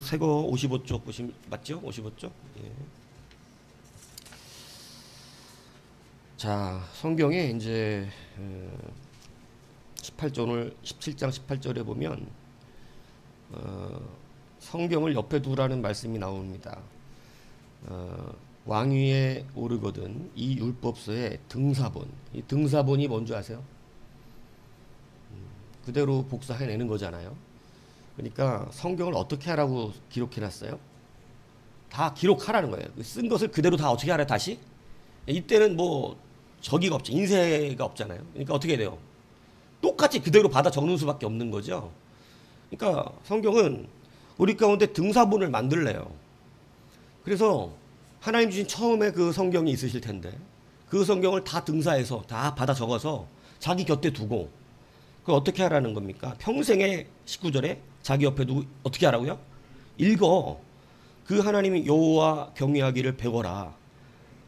새거 55쪽 보시면 맞죠? 55쪽. 예. 자, 성경에 이제 18절 오늘 17장 18절에 보면 성경을 옆에 두라는 말씀이 나옵니다. 왕위에 오르거든 이 율법서의 등사본. 이 등사본이 뭔지 아세요? 그대로 복사해내는 거잖아요. 그러니까 성경을 어떻게 하라고 기록해놨어요? 다 기록하라는 거예요. 쓴 것을 그대로 다 어떻게 하라 다시? 이때는 뭐 저기가 없죠. 인쇄가 없잖아요. 그러니까 어떻게 돼요? 똑같이 그대로 받아 적는 수밖에 없는 거죠. 그러니까 성경은 우리 가운데 등사본을 만들래요. 그래서 하나님 주신 처음에 그 성경이 있으실 텐데 그 성경을 다 등사해서 다 받아 적어서 자기 곁에 두고 그걸 어떻게 하라는 겁니까? 평생에 19절에 자기 옆에 두고 어떻게 하라고요? 읽어. 그 하나님이 여호와 경외하기를 배워라.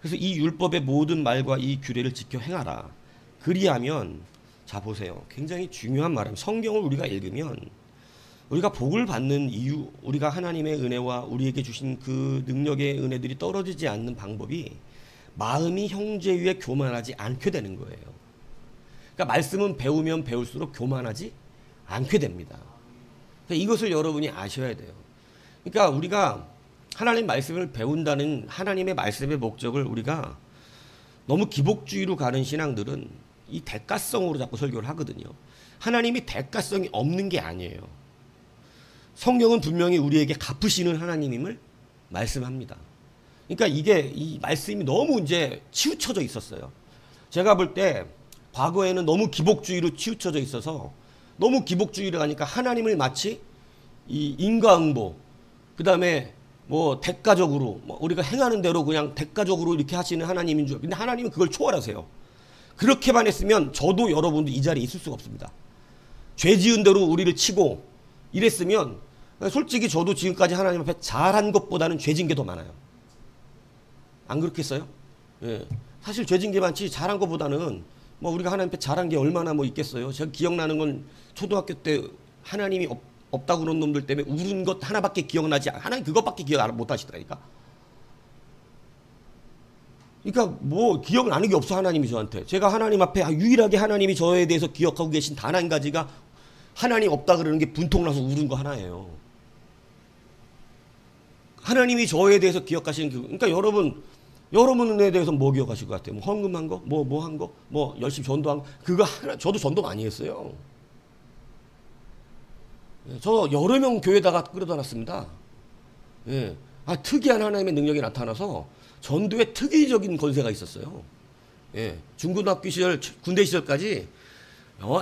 그래서 이 율법의 모든 말과 이 규례를 지켜 행하라. 그리하면 자 보세요. 굉장히 중요한 말입니다. 성경을 우리가 읽으면 우리가 복을 받는 이유, 우리가 하나님의 은혜와 우리에게 주신 그 능력의 은혜들이 떨어지지 않는 방법이 마음이 형제 위에 교만하지 않게 되는 거예요. 그러니까 말씀은 배우면 배울수록 교만하지 않게 됩니다. 그러니까 이것을 여러분이 아셔야 돼요. 그러니까 우리가 하나님 말씀을 배운다는 하나님의 말씀의 목적을 우리가 너무 기복주의로 가는 신앙들은 이 대가성으로 자꾸 설교를 하거든요. 하나님이 대가성이 없는 게 아니에요. 성경은 분명히 우리에게 갚으시는 하나님임을 말씀합니다. 그러니까 이게 이 말씀이 너무 이제 치우쳐져 있었어요. 제가 볼 때 과거에는 너무 기복주의로 치우쳐져 있어서 너무 기복주의를 하니까 하나님을 마치 이 인과응보, 그 다음에 뭐 대가적으로 뭐 우리가 행하는 대로 그냥 대가적으로 이렇게 하시는 하나님인 줄. 근데 하나님은 그걸 초월하세요. 그렇게만 했으면 저도 여러분도 이 자리에 있을 수가 없습니다. 죄 지은 대로 우리를 치고 이랬으면 솔직히 저도 지금까지 하나님 앞에 잘한 것보다는 죄 진 게 더 많아요. 안 그렇겠어요? 예. 사실 죄 진 게 많지 잘한 것보다는 뭐 우리가 하나님 앞에 잘한 게 얼마나 뭐 있겠어요. 제가 기억나는 건 초등학교 때 하나님이 없다고 그런 놈들 때문에 울은 것 하나밖에 기억나지 하나님 그것밖에 기억 못 하시더라니까. 그러니까 뭐 기억나는 게 없어 하나님이 저한테. 제가 하나님 앞에 유일하게 하나님이 저에 대해서 기억하고 계신 단 한 가지가 하나님 없다 그러는 게 분통나서 울은 거 하나예요. 하나님이 저에 대해서 기억하시는 그러니까 여러분에 대해서 뭐 기억하실 것 같아요? 뭐 헌금한 거, 뭐 한 거, 뭐 열심히 전도한 거, 그거 하나 저도 전도 많이 했어요. 저 여러 명 교회다가 끌어다 놨습니다. 예. 특이한 하나님의 능력이 나타나서 전도에 특이적인 권세가 있었어요. 예. 중고등학교 시절, 군대 시절까지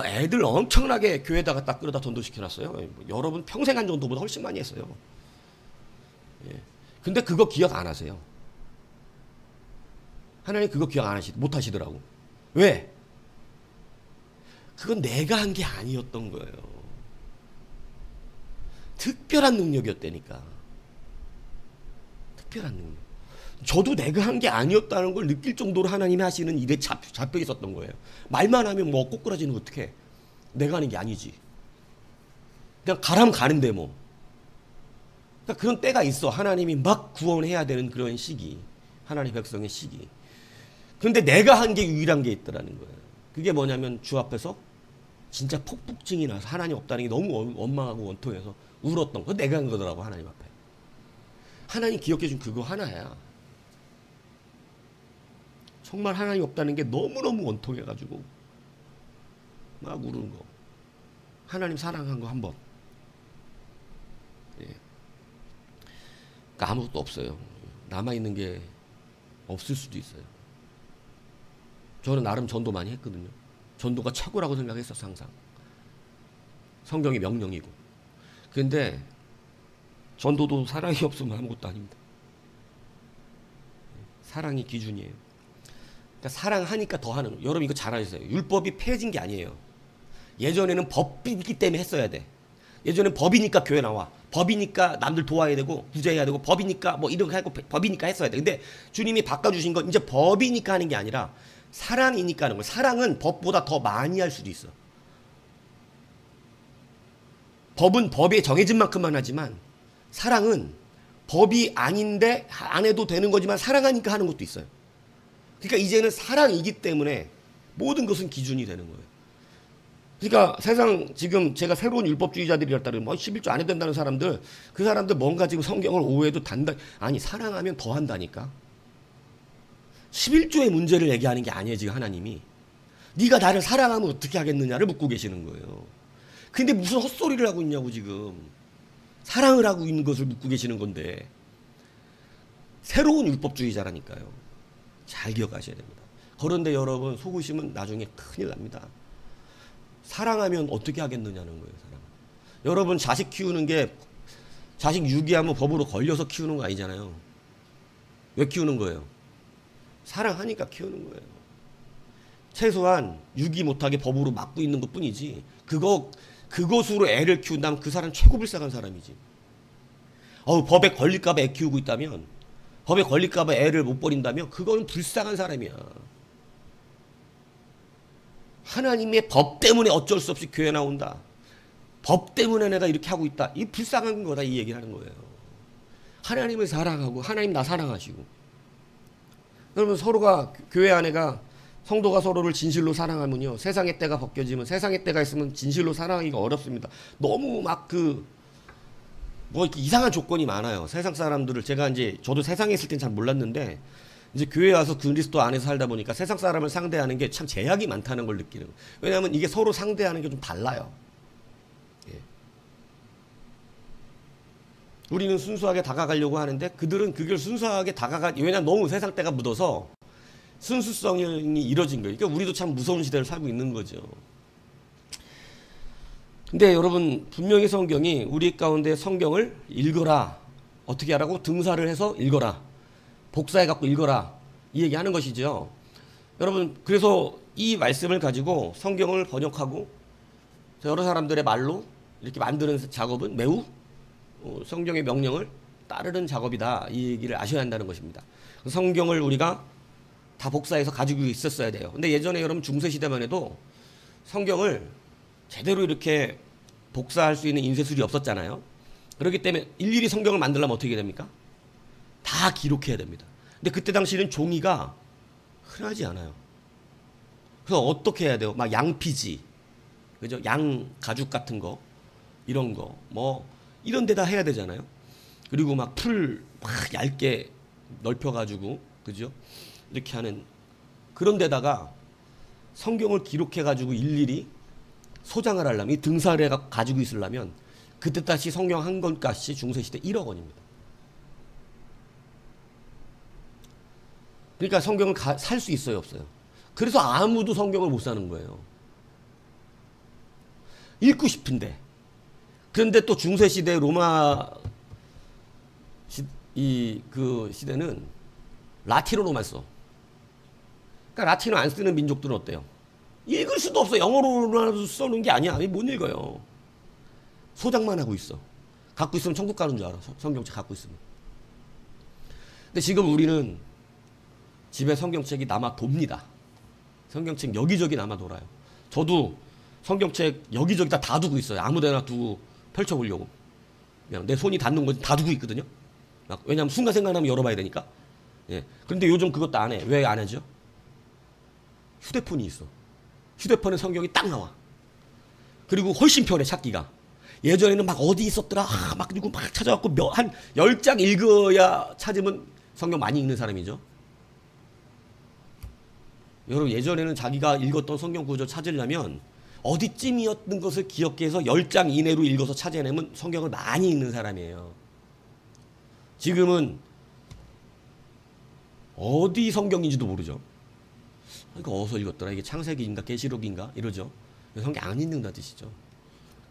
애들 엄청나게 교회다가 딱 끌어다 전도시켜놨어요. 여러분 평생 한 정도보다 훨씬 많이 했어요. 예. 근데 그거 기억 안 하세요. 하나님 그거 기억 못 하시더라고. 왜? 그건 내가 한 게 아니었던 거예요. 특별한 능력이었다니까. 특별한 능력. 저도 내가 한 게 아니었다는 걸 느낄 정도로 하나님이 하시는 일에 잡혀 있었던 거예요. 말만 하면 뭐 꼬꾸라지는 거 어떡해. 내가 하는 게 아니지. 그냥 가라면 가는데 뭐. 그러니까 그런 때가 있어. 하나님이 막 구원해야 되는 그런 시기. 하나님 백성의 시기. 그런데 내가 한 게 유일한 게 있더라는 거예요. 그게 뭐냐면 주 앞에서 진짜 폭풍증이 나서 하나님 없다는 게 너무 원망하고 원통해서 울었던 거. 내가 한 거더라고 하나님 앞에. 하나님 기억해 준 그거 하나야. 정말 하나님 없다는 게 너무너무 원통해가지고 막 우는 거. 하나님 사랑한 거 한 번. 예. 그러니까 아무것도 없어요. 남아있는 게 없을 수도 있어요. 저는 나름 전도 많이 했거든요. 전도가 최고라고 생각했었어 항상. 성경이 명령이고. 그런데 전도도 사랑이 없으면 아무것도 아닙니다. 사랑이 기준이에요. 그러니까 사랑하니까 더 하는 거예요. 여러분 이거 잘 아세요. 율법이 폐해진 게 아니에요. 예전에는 법이기 때문에 했어야 돼. 예전에는 법이니까 교회 나와. 법이니까 남들 도와야 되고 구제해야 되고 법이니까 뭐 이렇게 하고 법이니까 했어야 돼. 근데 주님이 바꿔주신 건 이제 법이니까 하는 게 아니라 사랑이니까 하는 거예요. 사랑은 법보다 더 많이 할 수도 있어. 법은 법에 정해진 만큼만 하지만 사랑은 법이 아닌데 안 해도 되는 거지만 사랑하니까 하는 것도 있어요. 그러니까 이제는 사랑이기 때문에 모든 것은 기준이 되는 거예요. 그러니까 세상 지금 제가 새로운 율법주의자들이었다 그러면 11조 안 해도 된다는 사람들, 그 사람들 뭔가 지금 성경을 오해도 아니 사랑하면 더 한다니까. 11조의 문제를 얘기하는 게 아니에요. 지금 하나님이 네가 나를 사랑하면 어떻게 하겠느냐를 묻고 계시는 거예요. 근데 무슨 헛소리를 하고 있냐고. 지금 사랑을 하고 있는 것을 묻고 계시는 건데. 새로운 율법주의자라니까요. 잘 기억하셔야 됩니다. 그런데 여러분 속으시면 나중에 큰일 납니다. 사랑하면 어떻게 하겠느냐는 거예요. 사랑. 여러분 자식 키우는 게 자식 유기하면 법으로 걸려서 키우는 거 아니잖아요. 왜 키우는 거예요? 사랑하니까 키우는 거예요. 최소한 유기 못하게 법으로 막고 있는 것 뿐이지, 그것으로 애를 키운다면 그 사람 최고 불쌍한 사람이지. 법에 걸릴까봐 애 키우고 있다면, 법에 걸릴까봐 애를 못 버린다면 그건 불쌍한 사람이야. 하나님의 법 때문에 어쩔 수 없이 교회 나온다. 법 때문에 내가 이렇게 하고 있다. 이 불쌍한 거다. 이 얘기를 하는 거예요. 하나님을 사랑하고 하나님 나 사랑하시고. 여러분 서로가 교회 안에가 성도가 서로를 진실로 사랑하면요, 세상의 때가 벗겨지면, 세상의 때가 있으면 진실로 사랑하기가 어렵습니다. 너무 이상한 조건이 많아요. 세상 사람들을 저도 세상에 있을 땐 잘 몰랐는데 이제 교회 와서 그리스도 안에서 살다 보니까 세상 사람을 상대하는 게 참 제약이 많다는 걸 느끼는 거예요. 왜냐하면 이게 서로 상대하는 게 좀 달라요. 예. 우리는 순수하게 다가가려고 하는데 그들은 그걸 순수하게 왜냐하면 너무 세상 때가 묻어서 순수성이 이뤄진 거예요. 그러니까 우리도 참 무서운 시대를 살고 있는 거죠. 근데 여러분 분명히 성경이 우리 가운데 성경을 읽어라. 어떻게 하라고? 등사를 해서 읽어라. 복사해갖고 읽어라. 이 얘기하는 것이죠. 여러분 그래서 이 말씀을 가지고 성경을 번역하고 여러 사람들의 말로 이렇게 만드는 작업은 매우 성경의 명령을 따르는 작업이다. 이 얘기를 아셔야 한다는 것입니다. 성경을 우리가 다 복사해서 가지고 있었어야 돼요. 근데 예전에 여러분 중세시대만 해도 성경을 제대로 이렇게 복사할 수 있는 인쇄술이 없었잖아요. 그렇기 때문에 일일이 성경을 만들려면 어떻게 됩니까? 다 기록해야 됩니다. 근데 그때 당시에는 종이가 흔하지 않아요. 그래서 어떻게 해야 돼요? 막 양피지, 그죠? 양 가죽 같은 거, 이런 거, 이런 데다 해야 되잖아요. 그리고 막 풀 막 얇게 넓혀가지고, 그죠? 이렇게 하는 그런 데다가 성경을 기록해가지고 일일이 소장을 하려면, 이 등사를 가지고 있으려면 그때 다시 성경 한 권 값이 중세시대 1억 원입니다. 그러니까 성경을 살 수 있어요, 없어요? 그래서 아무도 성경을 못 사는 거예요. 읽고 싶은데. 그런데 또 중세시대 로마 그 시대는 라틴어로만 써. 그러니까 라틴어 안 쓰는 민족들은 어때요? 읽을 수도 없어. 영어로라도 써는 게 아니야. 못 읽어요. 소장만 하고 있어. 갖고 있으면 천국 가는 줄 알아. 성경책 갖고 있으면. 근데 지금 우리는 집에 성경책이 남아 돕니다. 성경책 여기저기 남아 돌아요. 저도 성경책 여기저기 다 두고 있어요. 아무데나 두고 펼쳐보려고. 그냥 내 손이 닿는 거 다 두고 있거든요. 왜냐하면 순간 생각나면 열어봐야 되니까. 예. 그런데 요즘 그것도 안 해. 왜 안 하죠? 휴대폰이 있어. 휴대폰에 성경이 딱 나와. 그리고 훨씬 편해, 찾기가. 예전에는 막 어디 있었더라. 그리고 막 찾아갖고 한 10장 읽어야 찾으면 성경 많이 읽는 사람이죠. 여러분 예전에는 자기가 읽었던 성경 구절 찾으려면 어디쯤이었던 것을 기억해서 10장 이내로 읽어서 찾아내면 성경을 많이 읽는 사람이에요. 지금은 어디 성경인지도 모르죠. 그러니까 어디서 읽었더라. 이게 창세기인가 계시록인가 이러죠. 성경 안 읽는다 뜻이죠.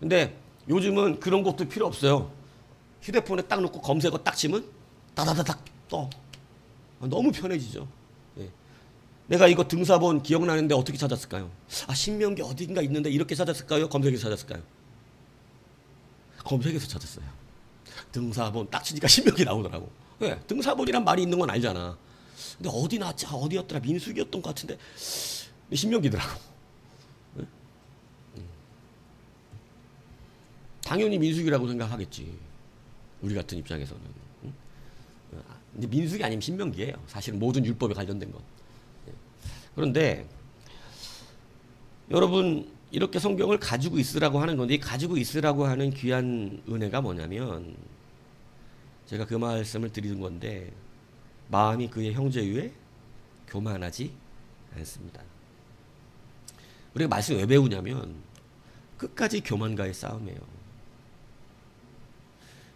근데 요즘은 그런 것도 필요 없어요. 휴대폰에 딱 놓고 검색어 딱 치면 다다다닥 떠. 너무 편해지죠. 예. 내가 이거 등사본 기억나는데 어떻게 찾았을까요? 신명기 어딘가 있는데 이렇게 찾았을까요? 검색해서 찾았을까요? 검색해서 찾았어요. 등사본 딱 치니까 신명기 나오더라고. 예. 등사본이란 말이 있는 건 알잖아. 근데 어디 나왔지? 어디였더라? 민수기였던 것 같은데 신명기더라고. 예? 당연히 민수기라고 생각하겠지. 우리 같은 입장에서는. 응? 근데 민수기 아니면 신명기예요. 사실은 모든 율법에 관련된 것. 그런데 여러분 이렇게 성경을 가지고 있으라고 하는 건데, 이 가지고 있으라고 하는 귀한 은혜가 뭐냐면, 제가 그 말씀을 드리는 건데, 마음이 그의 형제 위에 교만하지 않습니다. 우리가 말씀 왜 배우냐면 끝까지 교만과의 싸움이에요.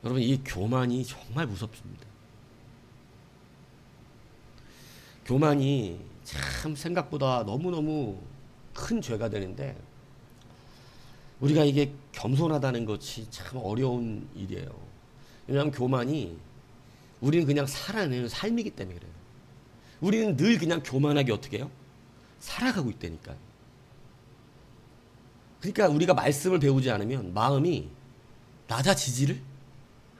여러분 이 교만이 정말 무섭습니다. 교만이 참 생각보다 너무너무 큰 죄가 되는데, 우리가 이게 겸손하다는 것이 참 어려운 일이에요. 왜냐하면 교만이 우리는 그냥 살아내는 삶이기 때문에 그래요. 우리는 늘 그냥 교만하게 어떻게 해요? 살아가고 있다니까요. 그러니까 우리가 말씀을 배우지 않으면 마음이 낮아지지를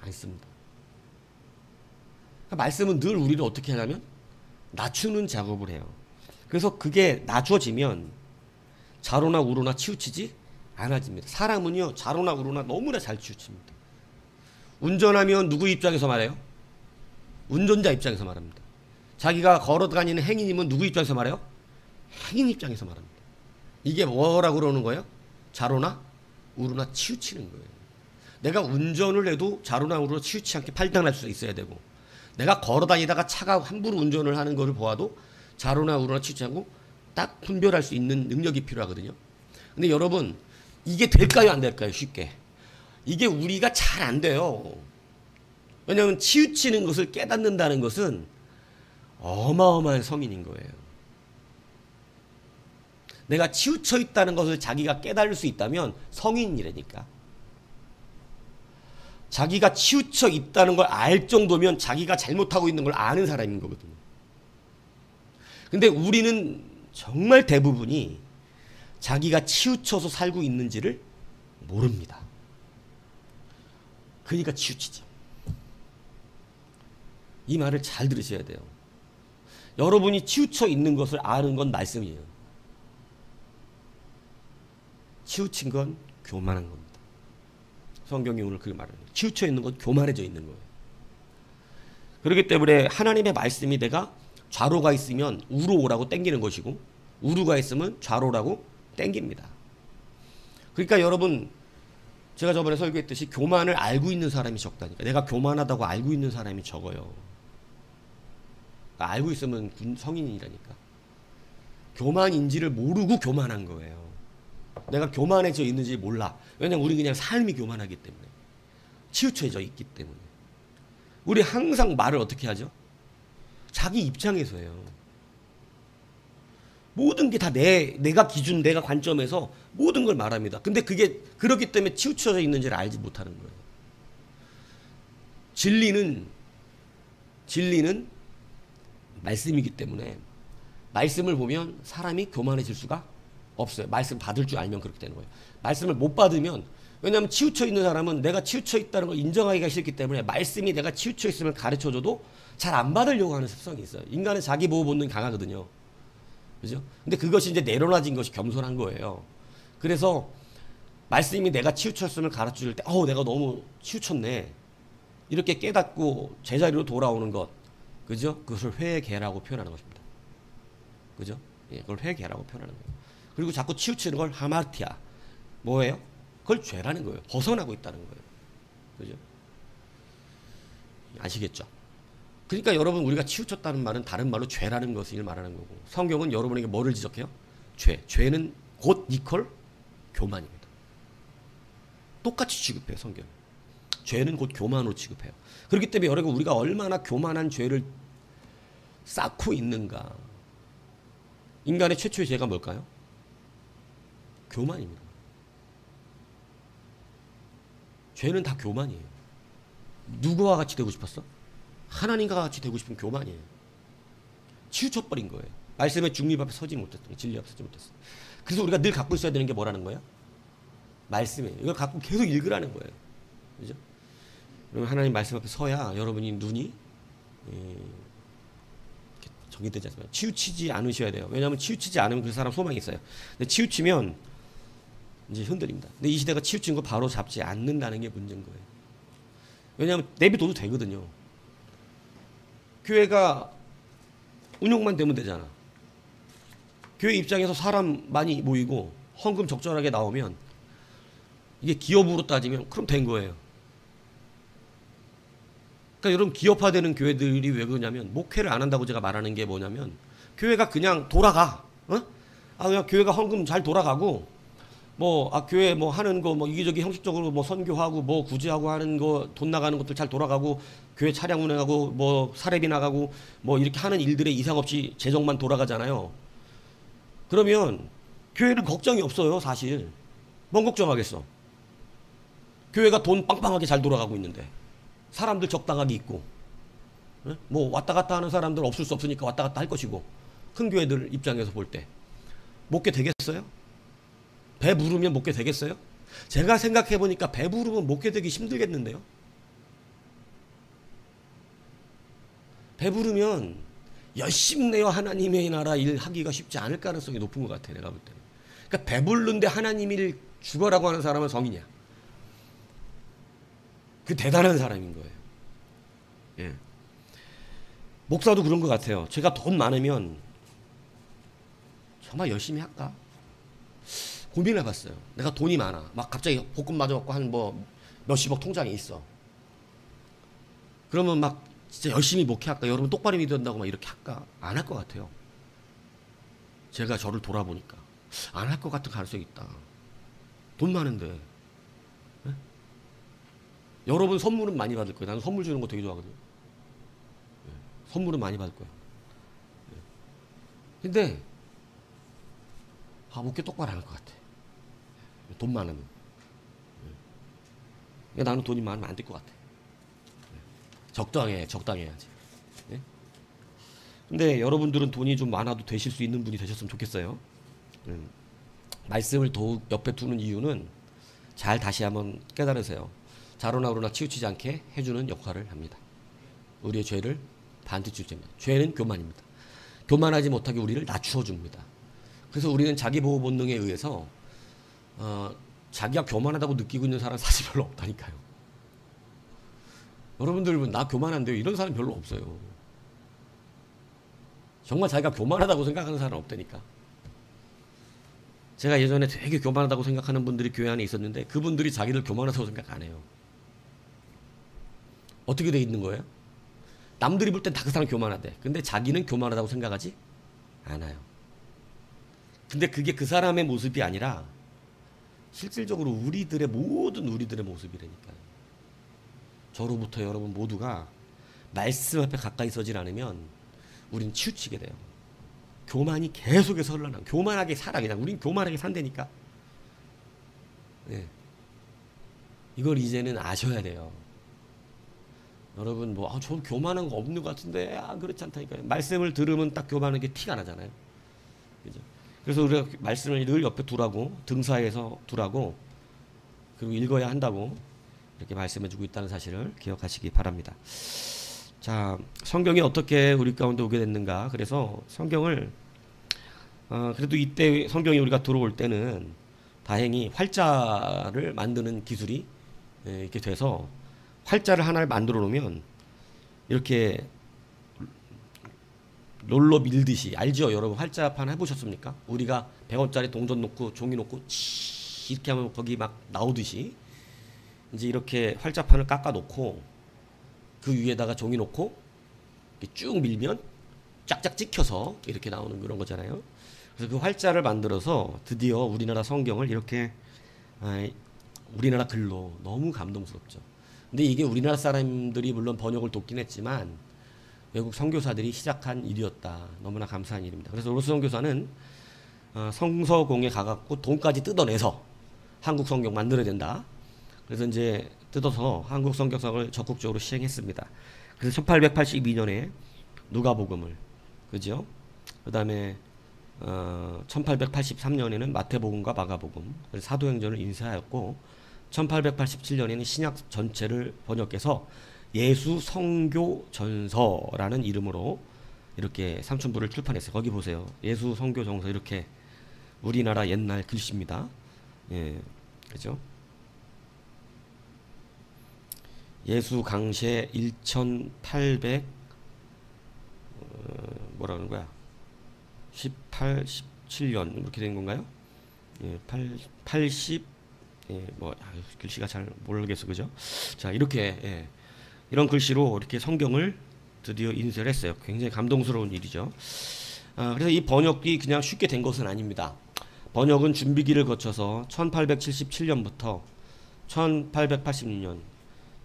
않습니다. 그러니까 말씀은 늘 우리를 어떻게 하냐면 낮추는 작업을 해요. 그래서 그게 낮춰지면 좌로나 우로나 치우치지 않아집니다. 사람은요 좌로나 우로나 너무나 잘 치우칩니다. 운전하면 누구 입장에서 말해요? 운전자 입장에서 말합니다. 자기가 걸어다니는 행인이면 누구 입장에서 말해요? 행인 입장에서 말합니다. 이게 뭐라고 그러는 거예요? 좌로나 우로나 치우치는 거예요. 내가 운전을 해도 좌로나 우로나 치우치지 않게 판단할 수 있어야 되고, 내가 걸어다니다가 차가 함부로 운전을 하는 것을 보아도 좌로나 우로나 치우치지 않고 딱 분별할 수 있는 능력이 필요하거든요. 근데 여러분 이게 될까요 안 될까요? 쉽게 이게 우리가 잘 안 돼요. 왜냐하면 치우치는 것을 깨닫는다는 것은 어마어마한 성인인 거예요. 내가 치우쳐 있다는 것을 자기가 깨달을 수 있다면 성인이라니까. 자기가 치우쳐 있다는 걸 알 정도면 자기가 잘못하고 있는 걸 아는 사람인 거거든요. 근데 우리는 정말 대부분이 자기가 치우쳐서 살고 있는지를 모릅니다. 그러니까 치우치죠. 이 말을 잘 들으셔야 돼요. 여러분이 치우쳐 있는 것을 아는 건 말씀이에요. 치우친 건 교만한 겁니다. 성경이 오늘 그 말을 해요. 치우쳐 있는 건 교만해져 있는 거예요. 그렇기 때문에 하나님의 말씀이 내가 좌로가 있으면 우로 오라고 땡기는 것이고, 우로가 있으면 좌로라고 땡깁니다. 그러니까 여러분 제가 저번에 설교했듯이 교만을 알고 있는 사람이 적다니까. 내가 교만하다고 알고 있는 사람이 적어요. 알고 있으면 성인이라니까. 교만인지를 모르고 교만한 거예요. 내가 교만해져 있는지 몰라. 왜냐면 우리 그냥 삶이 교만하기 때문에, 치우쳐져 있기 때문에. 우리 항상 말을 어떻게 하죠? 자기 입장에서 해요. 모든 게 다 내가 기준, 내가 관점에서 모든 걸 말합니다. 근데 그게 그렇기 때문에 치우쳐져 있는지를 알지 못하는 거예요. 진리는 말씀이기 때문에 말씀을 보면 사람이 교만해질 수가 없어요. 말씀 받을 줄 알면 그렇게 되는 거예요. 말씀을 못 받으면, 왜냐하면 치우쳐 있는 사람은 내가 치우쳐 있다는 걸 인정하기가 싫기 때문에 말씀이 내가 치우쳐 있음을 가르쳐줘도 잘 안 받으려고 하는 습성이 있어요. 인간은 자기 보호 본능이 강하거든요. 그죠? 근데 그것이 이제 내려놔진 것이 겸손한 거예요. 그래서 말씀이 내가 치우쳤음을 가르쳐줄 때, 내가 너무 치우쳤네. 이렇게 깨닫고 제자리로 돌아오는 것. 그죠? 그것을 회개라고 표현하는 것입니다. 그죠? 예, 그걸 회개라고 표현하는 거예요. 그리고 자꾸 치우치는 걸 하마르티아. 뭐예요? 그걸 죄라는 거예요. 벗어나고 있다는 거예요. 그죠? 아시겠죠? 그러니까 여러분 우리가 치우쳤다는 말은 다른 말로 죄라는 것을 말하는 거고, 성경은 여러분에게 뭐를 지적해요? 죄. 죄는 곧 이퀄 교만입니다. 똑같이 취급해요, 성경. 죄는 곧 교만으로 취급해요. 그렇기 때문에 여러분 우리가 얼마나 교만한 죄를 쌓고 있는가. 인간의 최초의 죄가 뭘까요? 교만입니다. 죄는 다 교만이에요. 누구와 같이 되고 싶었어? 하나님과 같이 되고 싶은 교만이에요. 치우쳐버린 거예요. 말씀의 중립 앞에 서지 못했던 거예요. 진리 앞에 서지 못했어요. 그래서 우리가 늘 갖고 있어야 되는 게 뭐라는 거예요? 말씀이에요. 이걸 갖고 계속 읽으라는 거예요. 그죠? 그러면 하나님 말씀 앞에 서야 여러분이 눈이 정리되지 않습니다. 치우치지 않으셔야 돼요. 왜냐하면 치우치지 않으면 그 사람 소망이 있어요. 근데 치우치면 이제 흔들립니다. 근데 이 시대가 치우친 거 바로 잡지 않는다는 게 문제인 거예요. 왜냐하면 내비둬도 되거든요. 교회가 운영만 되면 되잖아. 교회 입장에서 사람 많이 모이고 헌금 적절하게 나오면 이게 기업으로 따지면 그럼 된 거예요. 그러니까 여러분, 기업화되는 교회들이 왜 그러냐면, 목회를 안 한다고 제가 말하는 게 뭐냐면, 교회가 그냥 돌아가. 그냥 교회가 헌금 잘 돌아가고, 교회 하는 거, 이기저기 형식적으로 선교하고, 구제하고 하는 거, 돈 나가는 것들 잘 돌아가고, 교회 차량 운행하고, 사례비 나가고, 이렇게 하는 일들에 이상 없이 재정만 돌아가잖아요. 그러면, 교회는 걱정이 없어요, 사실. 뭔 걱정하겠어? 교회가 돈 빵빵하게 잘 돌아가고 있는데. 사람들 적당하게 있고, 왔다 갔다 하는 사람들 없을 수 없으니까 왔다 갔다 할 것이고, 큰 교회들 입장에서 볼 때 목회 되겠어요? 배 부르면 목회 되겠어요? 제가 생각해 보니까 배 부르면 목회 되기 힘들겠는데요? 배 부르면 열심히 내어 하나님의 나라 일 하기가 쉽지 않을 가능성이 높은 것 같아, 내가 볼 때는. 그러니까 배 부르는데 하나님 일 죽어라고 하는 사람은 성인이야. 그 대단한 사람인 거예요. 예. 목사도 그런 것 같아요. 제가 돈 많으면 정말 열심히 할까? 고민해봤어요. 내가 돈이 많아. 막 갑자기 복권 맞아갖고 한 몇십억 통장에 있어. 그러면 막 진짜 열심히 목회할까? 여러분 똑바로 믿는다고 막 이렇게 할까? 안 할 것 같아요. 제가 저를 돌아보니까 안 할 것 같은 가능성이 있다. 돈 많은데. 여러분 선물은 많이 받을 거예요. 나는 선물 주는 거 되게 좋아하거든요. 선물은 많이 받을 거예요. 근데 목회 똑바로 안 할 것 같아. 돈 많으면. 나는 돈이 많으면 안 될 것 같아. 적당해야지. 근데 여러분들은 돈이 좀 많아도 되실 수 있는 분이 되셨으면 좋겠어요. 말씀을 더욱 옆에 두는 이유는 잘 다시 한번 깨달으세요. 자로나 우로나 치우치지 않게 해주는 역할을 합니다. 우리의 죄를 반드시 줄입니다. 죄는 교만입니다. 교만하지 못하게 우리를 낮추어 줍니다. 그래서 우리는 자기 보호 본능에 의해서 자기가 교만하다고 느끼고 있는 사람 사실 별로 없다니까요. 여러분들 나 교만한데요, 이런 사람 별로 없어요. 정말 자기가 교만하다고 생각하는 사람 없다니까. 제가 예전에 되게 교만하다고 생각하는 분들이 교회 안에 있었는데, 그분들이 자기를 교만하다고 생각 안 해요. 어떻게 돼 있는 거예요? 남들이 볼 땐 다 그 사람 교만하대. 근데 자기는 교만하다고 생각하지 않아요. 근데 그게 그 사람의 모습이 아니라 실질적으로 모든 우리들의 모습이라니까요. 저로부터 여러분 모두가 말씀 앞에 가까이 서질 않으면 우린 치우치게 돼요. 교만이 계속해서 흘러나요. 교만하게 살아. 그냥 우린 교만하게 산다니까. 이걸 이제는 아셔야 돼요. 여러분 저 교만한 거 없는 것 같은데 그렇지 않다니까요. 말씀을 들으면 딱 교만한 게 티가 나잖아요. 그죠? 그래서 우리가 말씀을 늘 옆에 두라고, 등사에서 두라고, 그리고 읽어야 한다고 이렇게 말씀해주고 있다는 사실을 기억하시기 바랍니다. 자, 성경이 어떻게 우리 가운데 오게 됐는가? 그래서 성경을 그래도 이때 성경이 우리가 들어올 때는 다행히 활자를 만드는 기술이 이렇게 돼서, 활자를 하나를 만들어 놓으면 이렇게 롤러 밀듯이, 알죠? 여러분 활자판 해보셨습니까? 우리가 100원짜리 동전 놓고 종이 놓고 이렇게 하면 거기 막 나오듯이 이제 이렇게 활자판을 깎아 놓고 그 위에다가 종이 놓고 이렇게 쭉 밀면 쫙쫙 찍혀서 이렇게 나오는 그런 거잖아요. 그래서 그 활자를 만들어서 드디어 우리나라 성경을 이렇게 우리나라 글로, 너무 감동스럽죠. 근데 이게 우리나라 사람들이 물론 번역을 돕긴 했지만 외국 선교사들이 시작한 일이었다. 너무나 감사한 일입니다. 그래서 로스 선교사는 성서공에 가갖고 돈까지 뜯어내서 한국 성경 만들어야 된다. 그래서 이제 뜯어서 한국 성경성을 적극적으로 시행했습니다. 그래서 1882년에 누가복음을, 그죠? 그 다음에 1883년에는 마태복음과 마가복음, 사도행전을 인쇄하였고, 1887년에는 신약 전체를 번역해서 예수 성교 전서라는 이름으로 이렇게 삼천부를 출판했어요. 거기 보세요. 예수 성교 전서, 이렇게 우리나라 옛날 글씨입니다. 예, 그죠? 예수 강세 1800 뭐라 그러는 거야? 18, 17년 이렇게 된 건가요? 예, 80 예, 뭐 글씨가 잘 모르겠어, 그죠? 자, 이렇게 이런 글씨로 이렇게 성경을 드디어 인쇄를 했어요. 굉장히 감동스러운 일이죠. 그래서 이 번역이 그냥 쉽게 된 것은 아닙니다. 번역은 준비기를 거쳐서 1877년부터 1886년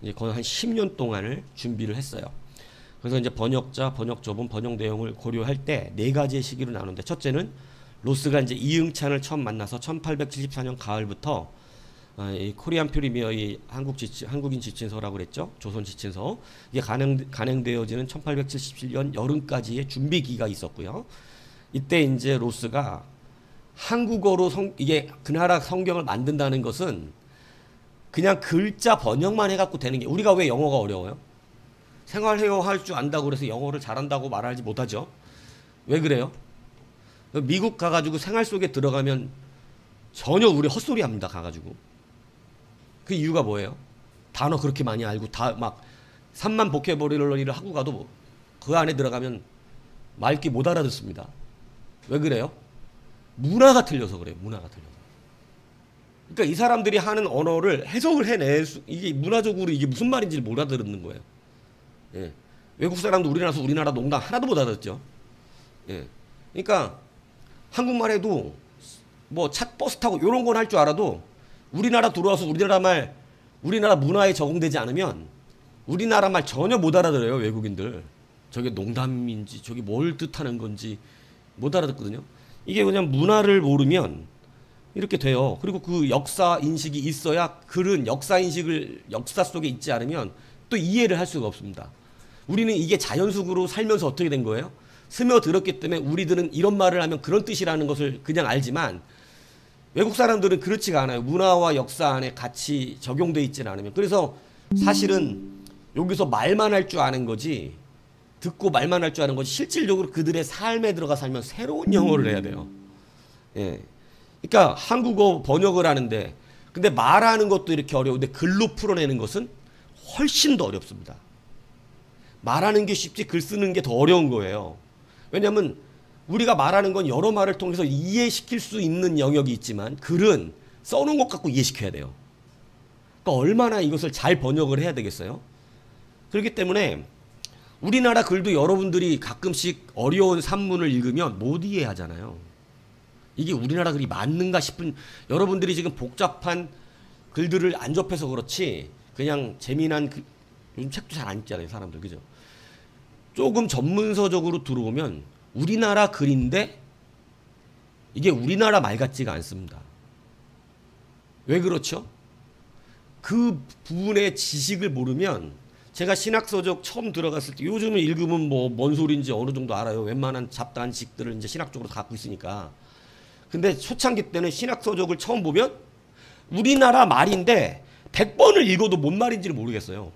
이제 거의 한 10년 동안을 준비를 했어요. 그래서 이제 번역자, 번역조본, 번역 내용을 고려할 때 네 가지의 시기로 나누는데, 첫째는 로스가 이제 이응찬을 처음 만나서 1874년 가을부터 이 코리안 프리미어, 이 한국인 지친서라고 그랬죠. 조선 지친서. 이게 간행되어지는 1877년 여름까지의 준비기가 있었고요. 이때 이제 로스가 한국어로 이게 그 나라 성경을 만든다는 것은 그냥 글자 번역만 해갖고 되는 게, 우리가 왜 영어가 어려워요? 생활해요 할 줄 안다고 그래서 영어를 잘한다고 말하지 못하죠. 왜 그래요? 미국 가가지고 생활 속에 들어가면 전혀 우리 헛소리 합니다. 가가지고. 그 이유가 뭐예요? 단어 그렇게 많이 알고 다 막 3만 보케버러리를 하고 가도 뭐 그 안에 들어가면 말귀 못 알아듣습니다. 왜 그래요? 문화가 틀려서 그래요. 문화가 틀려서. 그러니까 이 사람들이 하는 언어를 해석을 이게 문화적으로 이게 무슨 말인지 못 알아듣는 거예요. 예. 외국 사람도 우리나라 농담 하나도 못 알아듣죠. 예. 그러니까 한국말 해도 뭐 차 버스 타고 이런 건 할 줄 알아도 우리나라 들어와서 우리나라 문화에 적응되지 않으면 우리나라 말 전혀 못 알아들어요. 외국인들. 저게 농담인지 저게 뭘 뜻하는 건지 못 알아듣거든요. 이게 그냥 문화를 모르면 이렇게 돼요. 그리고 그 역사 인식이 있어야, 글은 역사 속에 있지 않으면 또 이해를 할 수가 없습니다. 우리는 이게 자연속으로 살면서 어떻게 된 거예요? 스며들었기 때문에 우리들은 이런 말을 하면 그런 뜻이라는 것을 그냥 알지만, 외국 사람들은 그렇지가 않아요. 문화와 역사 안에 같이 적용되어 있지는 않으면. 그래서 사실은 여기서 말만 할 줄 아는 거지, 듣고 말만 할 줄 아는 거지, 실질적으로 그들의 삶에 들어가 살면 새로운 영어를 해야 돼요. 예. 그러니까 한국어 번역을 하는데, 근데 말하는 것도 이렇게 어려운데 글로 풀어내는 것은 훨씬 더 어렵습니다. 말하는 게 쉽지 글 쓰는 게 더 어려운 거예요. 왜냐하면 우리가 말하는 건 여러 말을 통해서 이해시킬 수 있는 영역이 있지만, 글은 써놓은 것 갖고 이해시켜야 돼요. 그러니까 얼마나 이것을 잘 번역을 해야 되겠어요? 그렇기 때문에 우리나라 글도 여러분들이 가끔씩 어려운 산문을 읽으면 못 이해하잖아요. 이게 우리나라 글이 맞는가 싶은, 여러분들이 지금 복잡한 글들을 안 접해서 그렇지 그냥 재미난 요즘 책도 잘 안 읽잖아요, 사람들. 그죠? 조금 전문서적으로 들어오면 우리나라 글인데 이게 우리나라 말 같지가 않습니다. 왜 그렇죠? 그 부분의 지식을 모르면, 제가 신학서적 처음 들어갔을 때, 요즘은 읽으면 뭐 뭔 소리인지 어느 정도 알아요. 웬만한 잡다한 지식들을 이제 신학적으로 갖고 있으니까. 근데 초창기 때는 신학서적을 처음 보면 우리나라 말인데 100번을 읽어도 뭔 말인지를 모르겠어요.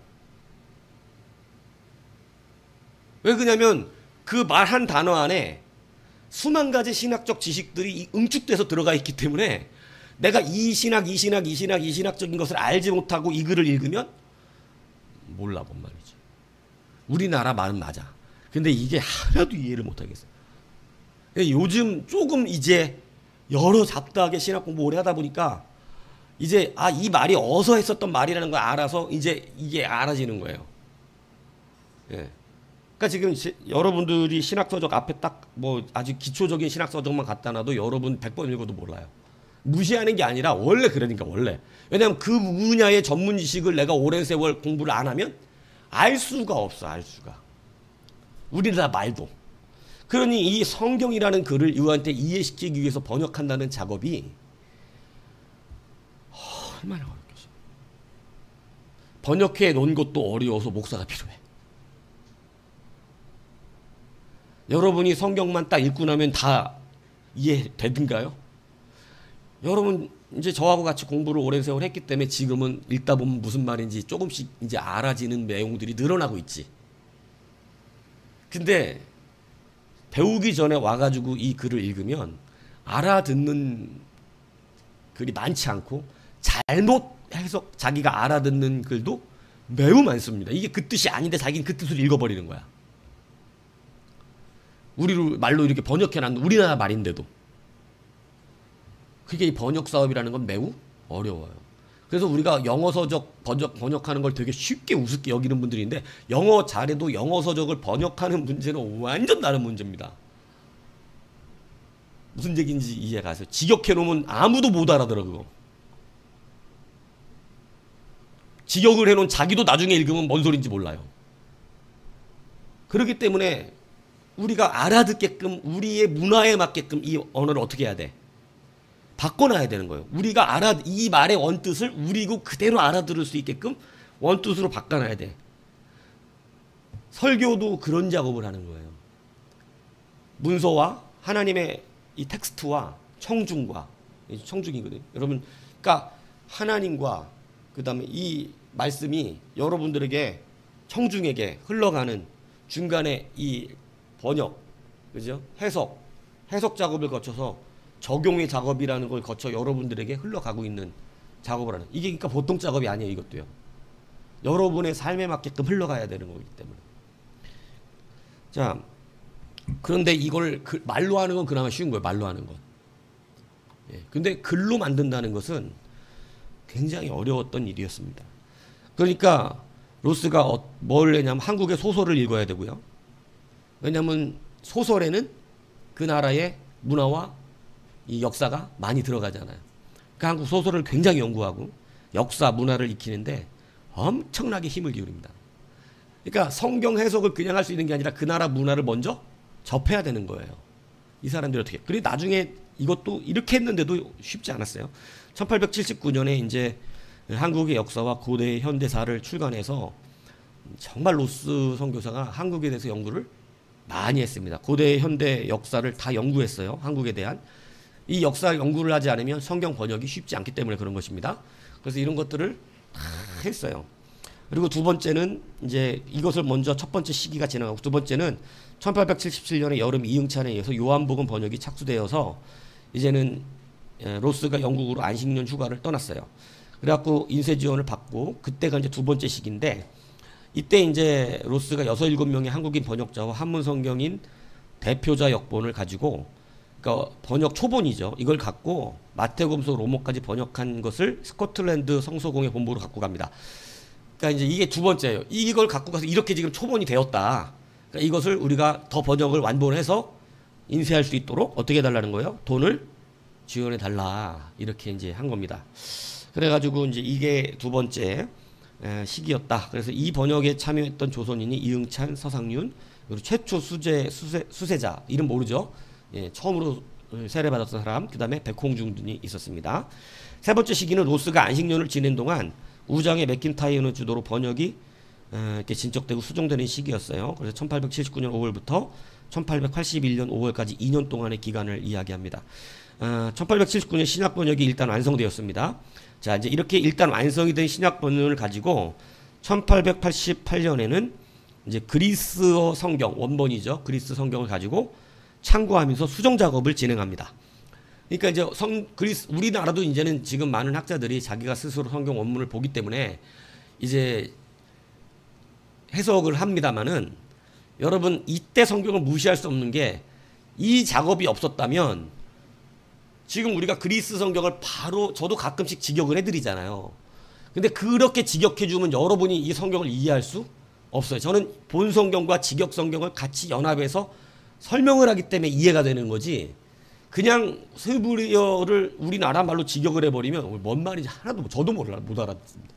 왜 그러냐면 그 말 한 단어 안에 수만 가지 신학적 지식들이 응축돼서 들어가 있기 때문에, 내가 이 신학적인 것을 알지 못하고 이 글을 읽으면 몰라 뭔 말이지. 우리나라 말은 맞아. 근데 이게 하나도 이해를 못하겠어요. 요즘 조금 이제 여러 잡다하게 신학 공부 오래 하다 보니까 이제 이 말이 어서 했었던 말이라는 걸 알아서 이제 이게 알아지는 거예요. 예. 그러니까 지금 여러분들이 신학서적 앞에 딱 뭐 아주 기초적인 신학서적만 갖다 놔도 여러분 100번 읽어도 몰라요. 무시하는 게 아니라 원래 그러니까 원래. 왜냐하면 그 분야의 전문 지식을 내가 오랜 세월 공부를 안 하면 알 수가 없어, 알 수가. 우리나라 말도. 그러니 이 성경이라는 글을 이우한테 이해시키기 위해서 번역한다는 작업이 얼마나 어렵겠어. 번역해 놓은 것도 어려워서 목사가 필요해. 여러분이 성경만 딱 읽고 나면 다 이해되든가요? 여러분 이제 저하고 같이 공부를 오랜 세월 했기 때문에 지금은 읽다 보면 무슨 말인지 조금씩 이제 알아지는 내용들이 늘어나고 있지. 근데 배우기 전에 와가지고 이 글을 읽으면 알아듣는 글이 많지 않고, 잘못 해석, 자기가 알아듣는 글도 매우 많습니다. 이게 그 뜻이 아닌데 자기는 그 뜻을 읽어버리는 거야. 우리로 말로 이렇게 번역해놨는 우리나라 말인데도. 그게 이 번역 사업이라는 건 매우 어려워요. 그래서 우리가 영어 서적 번역하는 걸 되게 쉽게 우습게 여기는 분들인데 영어 잘해도 영어 서적을 번역하는 문제는 완전 다른 문제입니다. 무슨 얘기인지 이해가 가세요? 직역해놓으면 아무도 못 알아들어 그거. 직역을 해놓은 자기도 나중에 읽으면 뭔 소린지 몰라요. 그렇기 때문에 우리가 알아듣게끔 우리의 문화에 맞게끔 이 언어를 어떻게 해야 돼? 바꿔놔야 되는 거예요. 우리가 이 말의 원뜻을 우리고 그대로 알아들을 수 있게끔 원뜻으로 바꿔놔야 돼. 설교도 그런 작업을 하는 거예요. 문서와 하나님의 이 텍스트와 청중과 청중이거든요. 여러분, 그러니까 하나님과 그 다음에 이 말씀이 여러분들에게 청중에게 흘러가는 중간에 이 번역, 그죠? 해석 작업을 거쳐서 적용의 작업이라는 걸 거쳐 여러분들에게 흘러가고 있는 작업을 하는. 이게 그러니까 보통 작업이 아니에요, 이것도요. 여러분의 삶에 맞게끔 흘러가야 되는 거기 때문에. 자, 그런데 이걸 말로 하는 건 그나마 쉬운 거예요, 말로 하는 건. 예, 근데 글로 만든다는 것은 굉장히 어려웠던 일이었습니다. 그러니까 로스가 뭘 했냐면 한국의 소설을 읽어야 되고요. 왜냐하면 소설에는 그 나라의 문화와 이 역사가 많이 들어가잖아요. 그러니까 한국 소설을 굉장히 연구하고 역사, 문화를 익히는데 엄청나게 힘을 기울입니다. 그러니까 성경 해석을 그냥 할 수 있는 게 아니라 그 나라 문화를 먼저 접해야 되는 거예요. 이 사람들이 어떻게. 그리고 나중에 이것도 이렇게 했는데도 쉽지 않았어요. 1879년에 이제 한국의 역사와 고대 현대사를 출간해서 정말 로스 선교사가 한국에 대해서 연구를 많이 했습니다. 고대 현대 역사를 다 연구했어요. 한국에 대한. 이 역사 연구를 하지 않으면 성경 번역이 쉽지 않기 때문에 그런 것입니다. 그래서 이런 것들을 다 했어요. 그리고 두 번째는 이제 이것을 먼저 첫 번째 시기가 지나가고 두 번째는 1877년에 여름 이응찬에 의해서 요한복음 번역이 착수되어서 이제는 로스가 영국으로 안식년 휴가를 떠났어요. 그래갖고 인쇄 지원을 받고 그때가 이제 두 번째 시기인데 이때 이제 로스가 6, 7명의 한국인 번역자와 한문 성경인 대표자 역본을 가지고 그러니까 번역 초본이죠. 이걸 갖고 마태복음서 로마까지 번역한 것을 스코틀랜드 성서공회 본부로 갖고 갑니다. 그러니까 이제 이게 두 번째예요. 이걸 갖고 가서 이렇게 지금 초본이 되었다. 그러니까 이것을 우리가 더 번역을 완본해서 인쇄할 수 있도록 어떻게 해달라는 거예요? 돈을 지원해 달라. 이렇게 이제 한 겁니다. 그래가지고 이제 이게 두 번째 시기였다. 그래서 이 번역에 참여했던 조선인이 이응찬, 서상윤, 그리고 최초 수세자 이름 모르죠? 예, 처음으로 세례받았던 사람, 그 다음에 백홍중 등이 있었습니다. 세 번째 시기는 로스가 안식년을 지낸 동안 우장의 맥킨타이어를 주도로 번역이 이렇게 진척되고 수정되는 시기였어요. 그래서 1879년 5월부터 1881년 5월까지 2년 동안의 기간을 이야기합니다. 1879년 신약 번역이 일단 완성되었습니다. 자, 이제 이렇게 일단 완성이 된 신약 번역을 가지고 1888년에는 이제 그리스어 성경 원본이죠. 그리스 성경을 가지고 참고하면서 수정 작업을 진행합니다. 그러니까 이제 우리나라도 이제는 지금 많은 학자들이 자기가 스스로 성경 원문을 보기 때문에 이제 해석을 합니다만은 여러분 이때 성경을 무시할 수 없는 게 이 작업이 없었다면 지금 우리가 그리스 성경을 바로 저도 가끔씩 직역을 해드리잖아요. 근데 그렇게 직역해주면 여러분이 이 성경을 이해할 수 없어요. 저는 본 성경과 직역 성경을 같이 연합해서 설명을 하기 때문에 이해가 되는 거지. 그냥 스브리어를 우리나라 말로 직역을 해버리면 뭔 말인지 하나도 저도 못 알아듣습니다.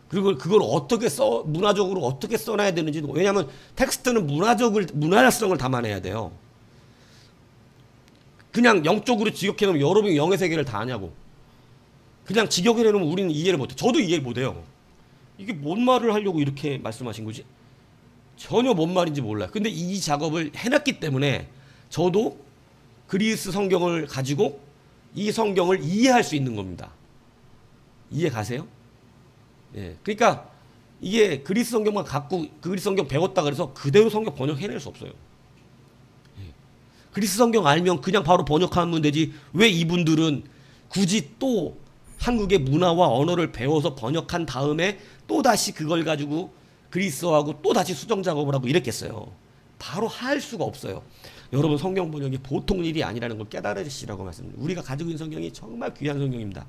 그리고 그걸 어떻게 문화적으로 어떻게 써놔야 되는지. 왜냐하면 텍스트는 문화성을 담아내야 돼요. 그냥 영적으로 직역해놓으면 여러분이 영의 세계를 다 아냐고. 그냥 직역을 해놓으면 우리는 이해를 못해. 저도 이해를 못해요. 이게 뭔 말을 하려고 이렇게 말씀하신 거지? 전혀 뭔 말인지 몰라요. 근데 이 작업을 해놨기 때문에 저도 그리스 성경을 가지고 이 성경을 이해할 수 있는 겁니다. 이해 가세요? 예. 그러니까 이게 그리스 성경만 갖고 그리스 성경 배웠다 그래서 그대로 성경 번역해낼 수 없어요. 예. 그리스 성경 알면 그냥 바로 번역하면 되지. 왜 이분들은 굳이 또 한국의 문화와 언어를 배워서 번역한 다음에 또 다시 그걸 가지고 그리스어하고 또 다시 수정 작업을 하고 이랬겠어요. 바로 할 수가 없어요. 여러분 성경 번역이 보통 일이 아니라는 걸 깨달으시라고 말씀드립니다. 우리가 가지고 있는 성경이 정말 귀한 성경입니다.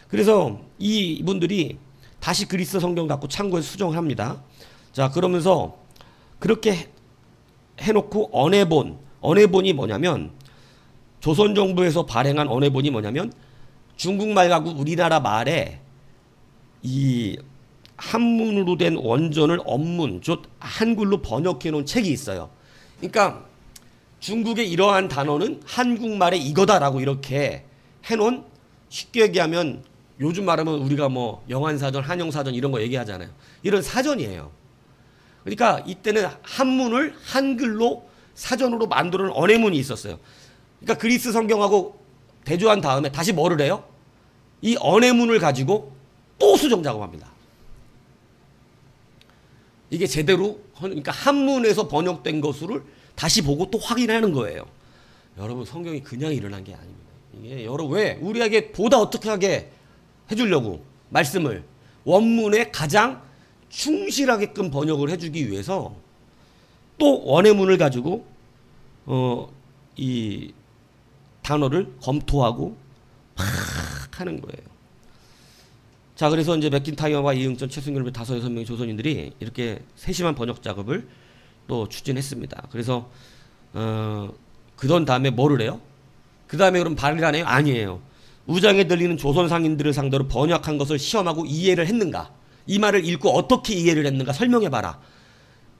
그래서 이분들이 다시 그리스어 성경 갖고 참고해서 수정을 합니다. 자, 그러면서 그렇게 해놓고 언해본이 뭐냐면 조선 정부에서 발행한 언해본이 뭐냐면 중국말하고 우리나라 말에 이 한문으로 된 원전을 언문, 즉 한글로 번역해 놓은 책이 있어요. 그러니까 중국의 이러한 단어는 한국말에 이거다라고 이렇게 해놓은, 쉽게 얘기하면 요즘 말하면 우리가 뭐 영한사전, 한영사전 이런 거 얘기하잖아요. 이런 사전이에요. 그러니까 이때는 한문을 한글로 사전으로 만들어 놓은 언해문이 있었어요. 그러니까 그리스 성경하고 대조한 다음에 다시 뭐를 해요? 이 언해문을 가지고 또 수정 작업합니다. 이게 제대로, 그러니까 한문에서 번역된 것을 다시 보고 또 확인하는 거예요. 여러분 성경이 그냥 일어난 게 아닙니다. 이게 여러분 왜 우리에게 보다 어떻게 하게 해주려고 말씀을 원문에 가장 충실하게끔 번역을 해주기 위해서 또 원해문을 가지고 이 단어를 검토하고 막 하는 거예요. 자, 그래서 이제 맥킨타이어와 이응천, 최승열 5-6명의 조선인들이 이렇게 세심한 번역 작업을 또 추진했습니다. 그래서 그런 다음에 뭐를 해요? 그 다음에 그럼 발의를 안 해요? 아니에요. 우장에 들리는 조선 상인들을 상대로 번역한 것을 시험하고 이해를 했는가? 이 말을 읽고 어떻게 이해를 했는가 설명해봐라.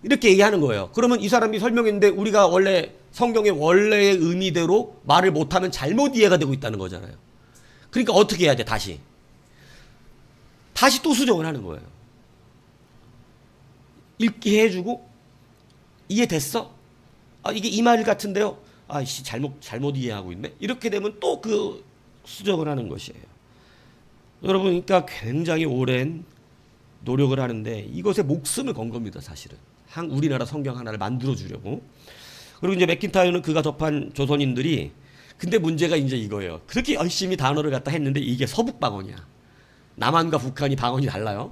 이렇게 얘기하는 거예요. 그러면 이 사람이 설명했는데 우리가 원래 성경의 원래의 의미대로 말을 못하면 잘못 이해가 되고 있다는 거잖아요. 그러니까 어떻게 해야 돼? 다시 또 수정을 하는 거예요. 읽게 해주고 이해됐어? 아, 이게 이 말 같은데요? 아이씨, 잘못 이해하고 있네? 이렇게 되면 또 그 수정을 하는 것이에요. 여러분, 그러니까 굉장히 오랜 노력을 하는데 이것에 목숨을 건 겁니다, 사실은. 우리나라 성경 하나를 만들어 주려고. 그리고 이제 맥킨타이어는 그가 접한 조선인들이, 근데 문제가 이제 이거예요. 그렇게 열심히 단어를 갖다 했는데 이게 서북 방언이야. 남한과 북한이 방언이 달라요.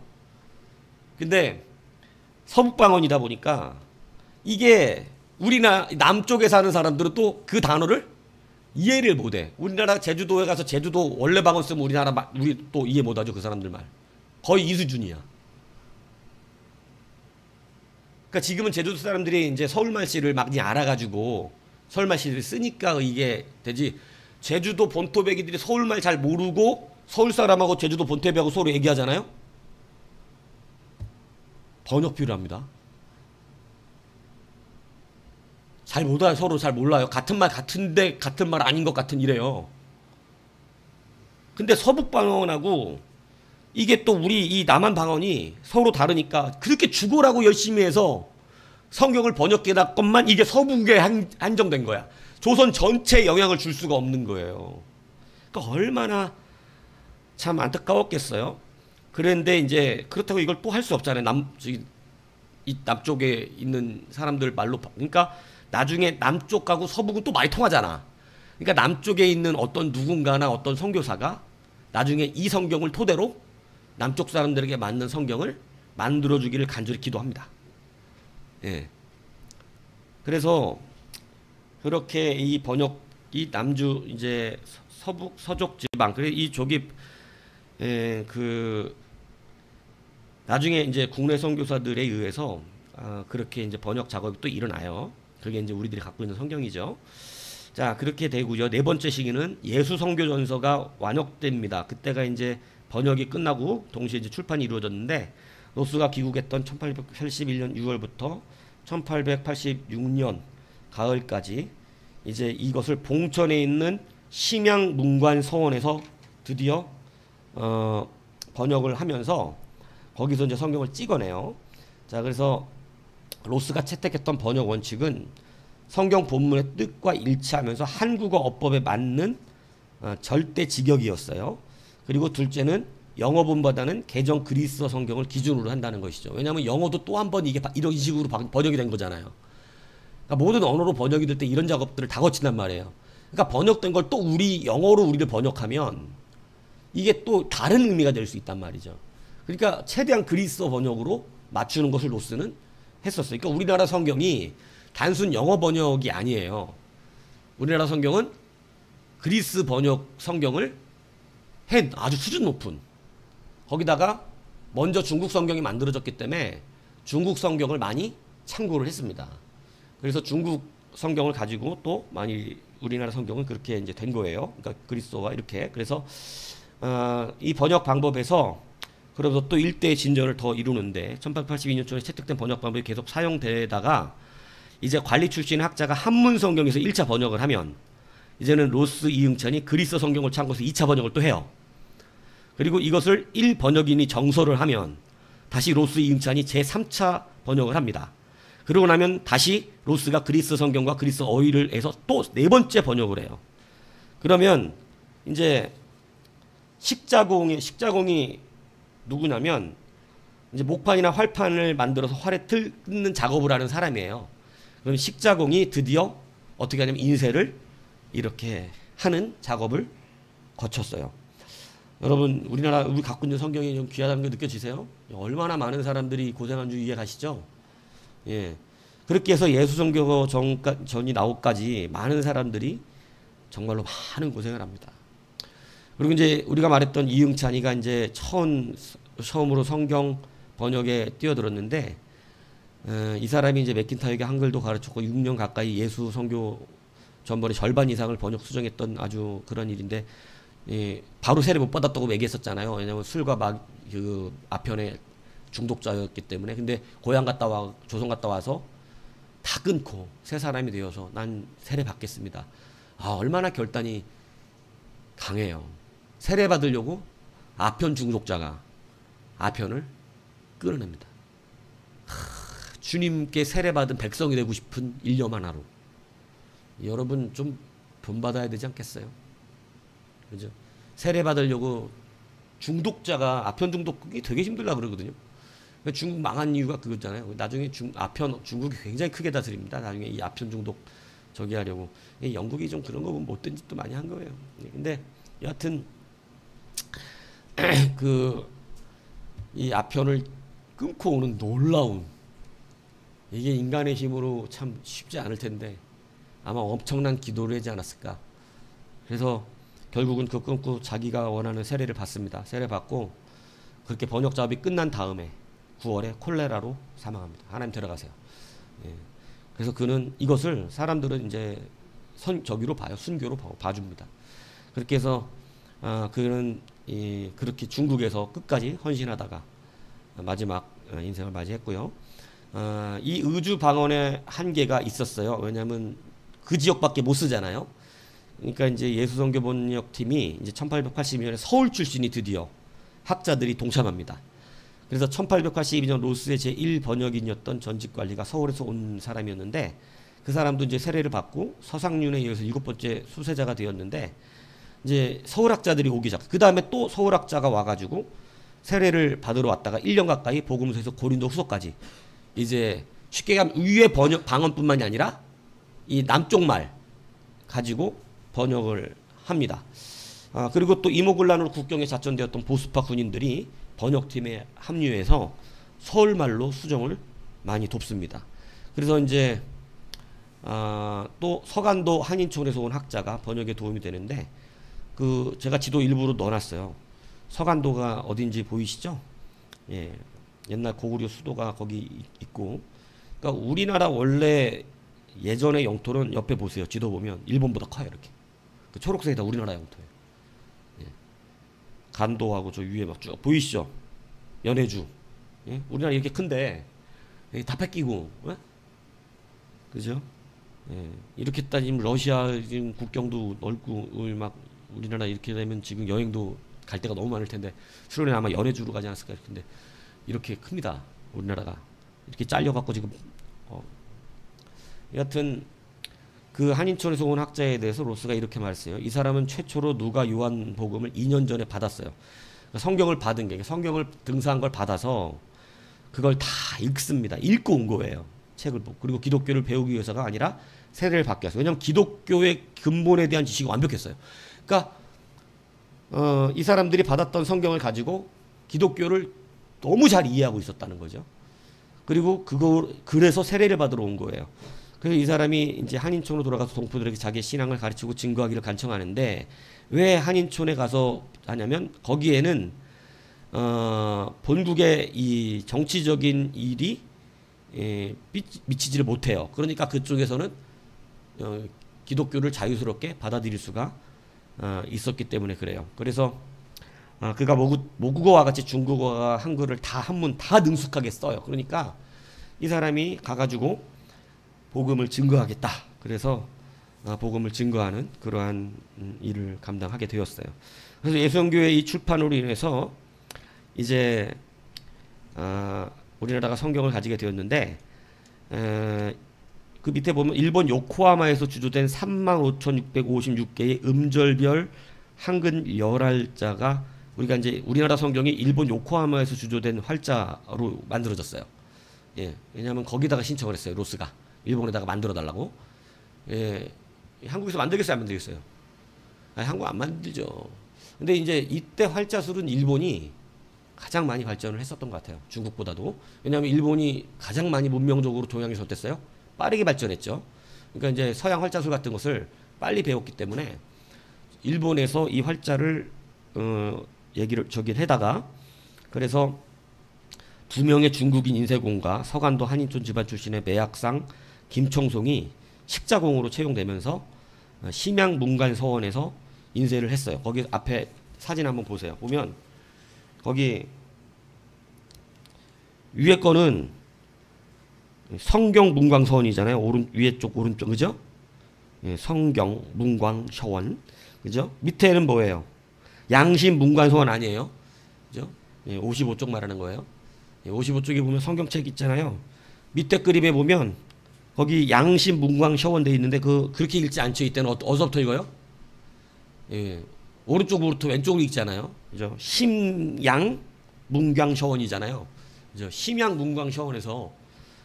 근데 서북 방언이다 보니까 이게 우리나라 남쪽에 사는 사람들은 또 그 단어를 이해를 못해. 우리나라 제주도에 가서 제주도 원래 방언 쓰면 우리 또 이해 못하죠. 그 사람들 말. 거의 이 수준이야. 그러니까 지금은 제주도 사람들이 이제 서울말씨를 많이 알아가지고 서울말씨를 쓰니까 이게 되지. 제주도 본토배기들이 서울말 잘 모르고 서울 사람하고 제주도 본토배기하고 서로 얘기하잖아요. 번역 필요합니다. 잘 못 알아요. 서로 잘 몰라요. 같은 말 같은데 같은 말 아닌 것 같은 이래요. 근데 서북 방언하고 이게 또 우리 이 남한 방언이 서로 다르니까 그렇게 죽어라고 열심히 해서 성경을 번역해놨건만 이게 서북에 한정된 거야. 조선 전체에 영향을 줄 수가 없는 거예요. 그러니까 얼마나 참 안타까웠겠어요. 그런데 이제 그렇다고 이걸 또 할 수 없잖아요. 이 남쪽에 있는 사람들 말로. 그러니까 나중에 남쪽하고 서북은 또 많이 통하잖아. 그러니까 남쪽에 있는 어떤 누군가나 어떤 선교사가 나중에 이 성경을 토대로 남쪽 사람들에게 맞는 성경을 만들어주기를 간절히 기도합니다. 예. 그래서 그렇게 이 번역이 남주 이제 서북 서쪽 지방, 그래 이 쪽이 그 나중에 이제 국내 선교사들에 의해서 그렇게 이제 번역 작업이 또 일어나요. 그게 이제 우리들이 갖고 있는 성경이죠. 자, 그렇게 되고요. 네 번째 시기는 예수 선교전서가 완역됩니다. 그때가 이제 번역이 끝나고 동시에 이제 출판이 이루어졌는데 로스가 귀국했던 1881년 6월부터 1886년 가을까지 이제 이것을 봉천에 있는 심양문관 서원에서 드디어 번역을 하면서 거기서 이제 성경을 찍어내요. 자, 그래서 로스가 채택했던 번역 원칙은 성경 본문의 뜻과 일치하면서 한국어 어법에 맞는 절대 직역이었어요. 그리고 둘째는 영어본보다는 개정 그리스어 성경을 기준으로 한다는 것이죠. 왜냐하면 영어도 또 한 번 이게 이런 식으로 번역이 된 거잖아요. 그러니까 모든 언어로 번역이 될 때 이런 작업들을 다 거친단 말이에요. 그러니까 번역된 걸 또 우리 영어로 우리를 번역하면 이게 또 다른 의미가 될 수 있단 말이죠. 그러니까 최대한 그리스어 번역으로 맞추는 것을 로스는 했었어요. 그러니까 우리나라 성경이 단순 영어 번역이 아니에요. 우리나라 성경은 그리스 번역 성경을 아주 수준 높은, 거기다가 먼저 중국 성경이 만들어졌기 때문에 중국 성경을 많이 참고를 했습니다. 그래서 중국 성경을 가지고 또 많이 우리나라 성경은 그렇게 이제 된 거예요. 그러니까 그리스어와 이렇게. 그래서 이 번역 방법에서 그러면서 또 일대의 진전을 더 이루는데 1882년쯤에 채택된 번역 방법이 계속 사용되다가 이제 관리 출신 학자가 한문 성경에서 1차 번역을 하면 이제는 로스 이응찬이 그리스 성경을 참고해서 2차 번역을 또 해요. 그리고 이것을 1번역인이 정서를 하면 다시 로스 이응찬이 제3차 번역을 합니다. 그러고 나면 다시 로스가 그리스 성경과 그리스 어휘를 해서 또 4번째 번역을 해요. 그러면 이제 식자공이 누구냐면 이제 목판이나 활판을 만들어서 활에 뜯는 작업을 하는 사람이에요. 그럼 식자공이 드디어 어떻게 하냐면 인쇄를 이렇게 하는 작업을 거쳤어요. 여러분, 우리나라 우리 갖고 있는 성경이 좀 귀하다는 거 느껴지세요? 얼마나 많은 사람들이 고생한 줄 이해 가시죠? 예. 그렇게 해서 예수성경 전이 나오기까지 많은 사람들이 정말로 많은 고생을 합니다. 그리고 이제 우리가 말했던 이응찬이가 이제 처음으로 성경 번역에 뛰어들었는데, 이 사람이 이제 맥킨타이어에게 한글도 가르쳤고 6년 가까이 예수 성교 전번에 절반 이상을 번역 수정했던 아주 그런 일인데, 바로 세례 못 받았다고 얘기했었잖아요. 왜냐면 술과 그 아편의 중독자였기 때문에. 근데 고향 조선 갔다 와서 다 끊고 새 사람이 되어서 난 세례 받겠습니다. 얼마나 결단이 강해요. 세례 받으려고 아편 중독자가 아편을 끊어냅니다. 주님께 세례 받은 백성이 되고 싶은 일념 하나로. 여러분 좀 본받아야 되지 않겠어요? 그죠? 세례 받으려고 중독자가 아편 중독이 되게 힘들다 그러거든요. 중국 망한 이유가 그거잖아요. 나중에 중국이 굉장히 크게 다스립니다. 나중에 이 아편 중독 저기 하려고. 영국이 좀 그런 거 보면 못된 짓도 많이 한 거예요. 근데 여하튼 이 아편을 끊고 오는 놀라운, 이게 인간의 힘으로 참 쉽지 않을 텐데 아마 엄청난 기도를 하지 않았을까. 그래서 결국은 그거 끊고 자기가 원하는 세례를 받습니다. 세례 받고 그렇게 번역 작업이 끝난 다음에 9월에 콜레라로 사망합니다. 하나님 데려가세요. 예. 그래서 그는 이것을 사람들은 이제 저기로 봐요. 순교로 봐줍니다. 그렇게 해서 그는 그렇게 중국에서 끝까지 헌신하다가 마지막 인생을 맞이했고요. 이 의주 방언의 한계가 있었어요. 왜냐하면 그 지역밖에 못 쓰잖아요. 그러니까 이제 예수성교 번역팀이 이제 1882년에 서울 출신이 드디어 학자들이 동참합니다. 그래서 1882년 로스의 제1번역인이었던 전직 관리가 서울에서 온 사람이었는데, 그 사람도 이제 세례를 받고 서상륜에 의해서 7번째 수세자가 되었는데, 이제 서울 학자들이 오기 시작. 그 다음에 또 서울 학자가 와가지고 세례를 받으러 왔다가 1년 가까이 복음서에서 고린도 후서까지 이제 쉽게 가면 위의 방언뿐만이 아니라 이 남쪽 말 가지고 번역을 합니다. 그리고 또 이모군란으로 국경에 자천되었던 보수파 군인들이 번역팀에 합류해서 서울말로 수정을 많이 돕습니다. 그래서 이제 또 서간도 한인촌에서 온 학자가 번역에 도움이 되는데, 제가 지도 일부러 넣어놨어요. 서간도가 어딘지 보이시죠? 예, 옛날 고구려 수도가 거기 있고, 그러니까 우리나라 원래 예전의 영토는 옆에 보세요. 지도 보면 일본보다 커요. 이렇게 그 초록색이 다 우리나라 영토예요. 예. 간도하고 저 위에 막 쭉 보이시죠? 연해주. 예? 우리나라 이렇게 큰데 다 뺏기고, 예? 그죠? 예. 이렇게 따지면 러시아 지금 국경도 넓고 막 우리나라 이렇게 되면 지금 여행도 갈 데가 너무 많을 텐데 수련회 아마 연해주로 가지 않았을까. 근데 이렇게 큽니다. 우리나라가 이렇게 잘려갖고 지금 여하튼 그 한인촌에서 온 학자에 대해서 로스가 이렇게 말했어요. 이 사람은 최초로 누가 요한 복음을 2년 전에 받았어요. 그러니까 성경을 받은 게, 성경을 등사한 걸 받아서 그걸 다 읽습니다. 읽고 온 거예요. 책을 보고. 그리고 기독교를 배우기 위해서가 아니라 세례를 받기 위해서. 왜냐하면 기독교의 근본에 대한 지식이 완벽했어요. 그러니까 이 사람들이 받았던 성경을 가지고 기독교를 너무 잘 이해하고 있었다는 거죠. 그리고 그래서 세례를 받으러 온 거예요. 그래서 이 사람이 이제 한인촌으로 돌아가서 동포들에게 자기의 신앙을 가르치고 증거하기를 간청하는데, 왜 한인촌에 가서 하냐면 거기에는 본국의 이 정치적인 일이 미치지를 못해요. 그러니까 그쪽에서는 기독교를 자유스럽게 받아들일 수가 있었기 때문에 그래요. 그래서 그가 모국어와 같이 중국어와 한글을 다 한문 다 능숙하게 써요. 그러니까 이 사람이 가가지고 복음을 증거하겠다. 그래서 복음을 증거하는 그러한 일을 감당하게 되었어요. 그래서 예수교회 이 출판으로 인해서 이제 우리나라가 성경을 가지게 되었는데, 그 밑에 보면 일본 요코하마에서 주조된 35,656개의 음절별 한글 열활자가, 우리가 이제 우리나라 성경이 일본 요코하마에서 주조된 활자로 만들어졌어요. 예, 왜냐하면 거기다가 신청을 했어요. 로스가 일본에다가 만들어 달라고. 예, 한국에서 만들겠어요, 안 만들겠어요? 아니, 한국 안 만들죠. 근데 이제 이때 활자술은 일본이 가장 많이 발전을 했었던 것 같아요. 중국보다도. 왜냐하면 일본이 가장 많이 문명적으로 동양에서 어땠어요? 빠르게 발전했죠. 그러니까 이제 서양 활자술 같은 것을 빨리 배웠기 때문에 일본에서 이 활자를 얘기를 해다가, 그래서 두 명의 중국인 인쇄공과 서간도 한인촌 집안 출신의 매학상 김청송이 식자공으로 채용되면서 심양문관서원에서 인쇄를 했어요. 거기 앞에 사진 한번 보세요. 보면 거기 위에 거는 성경 문광서원이잖아요. 위에 쪽 오른쪽, 그죠? 예, 성경 문광서원, 그죠? 밑에는 뭐예요? 양심 문관서원 아니에요? 그죠? 예, 55쪽 말하는 거예요. 예, 55쪽에 보면 성경책 있잖아요. 밑에 그림에 보면 거기 양심 문광서원 돼 있는데 그렇게 읽지 않죠. 이때는 어디서부터 읽어요? 예, 오른쪽으로부터 왼쪽으로 읽잖아요. 그죠? 심양 문광서원이잖아요. 그죠? 심양 문광서원에서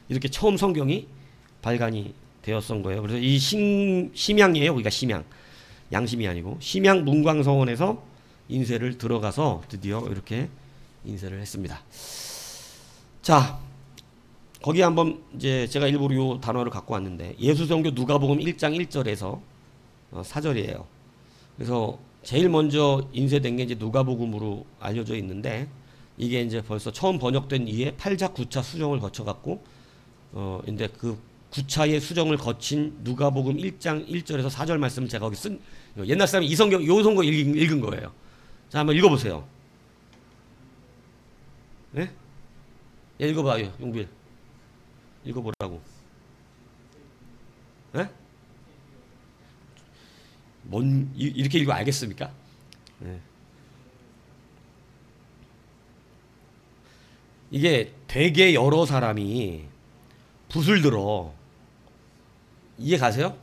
이렇게 처음 성경이 발간이 되었던 거예요. 그래서 이 심양이에요. 우리가 심양, 양심이 아니고 심양 문광서원에서 인쇄를 들어가서 드디어 이렇게 인쇄를 했습니다. 자, 거기 한번 이제 제가 일부러 이 단어를 갖고 왔는데, 예수성교 누가복음 1장 1절에서 4절이에요. 그래서 제일 먼저 인쇄된 게 이제 누가복음으로 알려져 있는데, 이게 이제 벌써 처음 번역된 이후에 8자 9차 수정을 거쳐 갖고 근데 그 9차의 수정을 거친 누가복음 1장 1절에서 4절 말씀을 제가 거기 쓴, 옛날 사람이 이 성경 요 성경 읽은 거예요. 자, 한번 읽어 보세요. 네? 예, 읽어 봐요. 용빌. 읽어 보라고. 네? 이렇게 읽어 알겠습니까? 네. 이게 되게 여러 사람이 붓을 들어, 이해 가세요?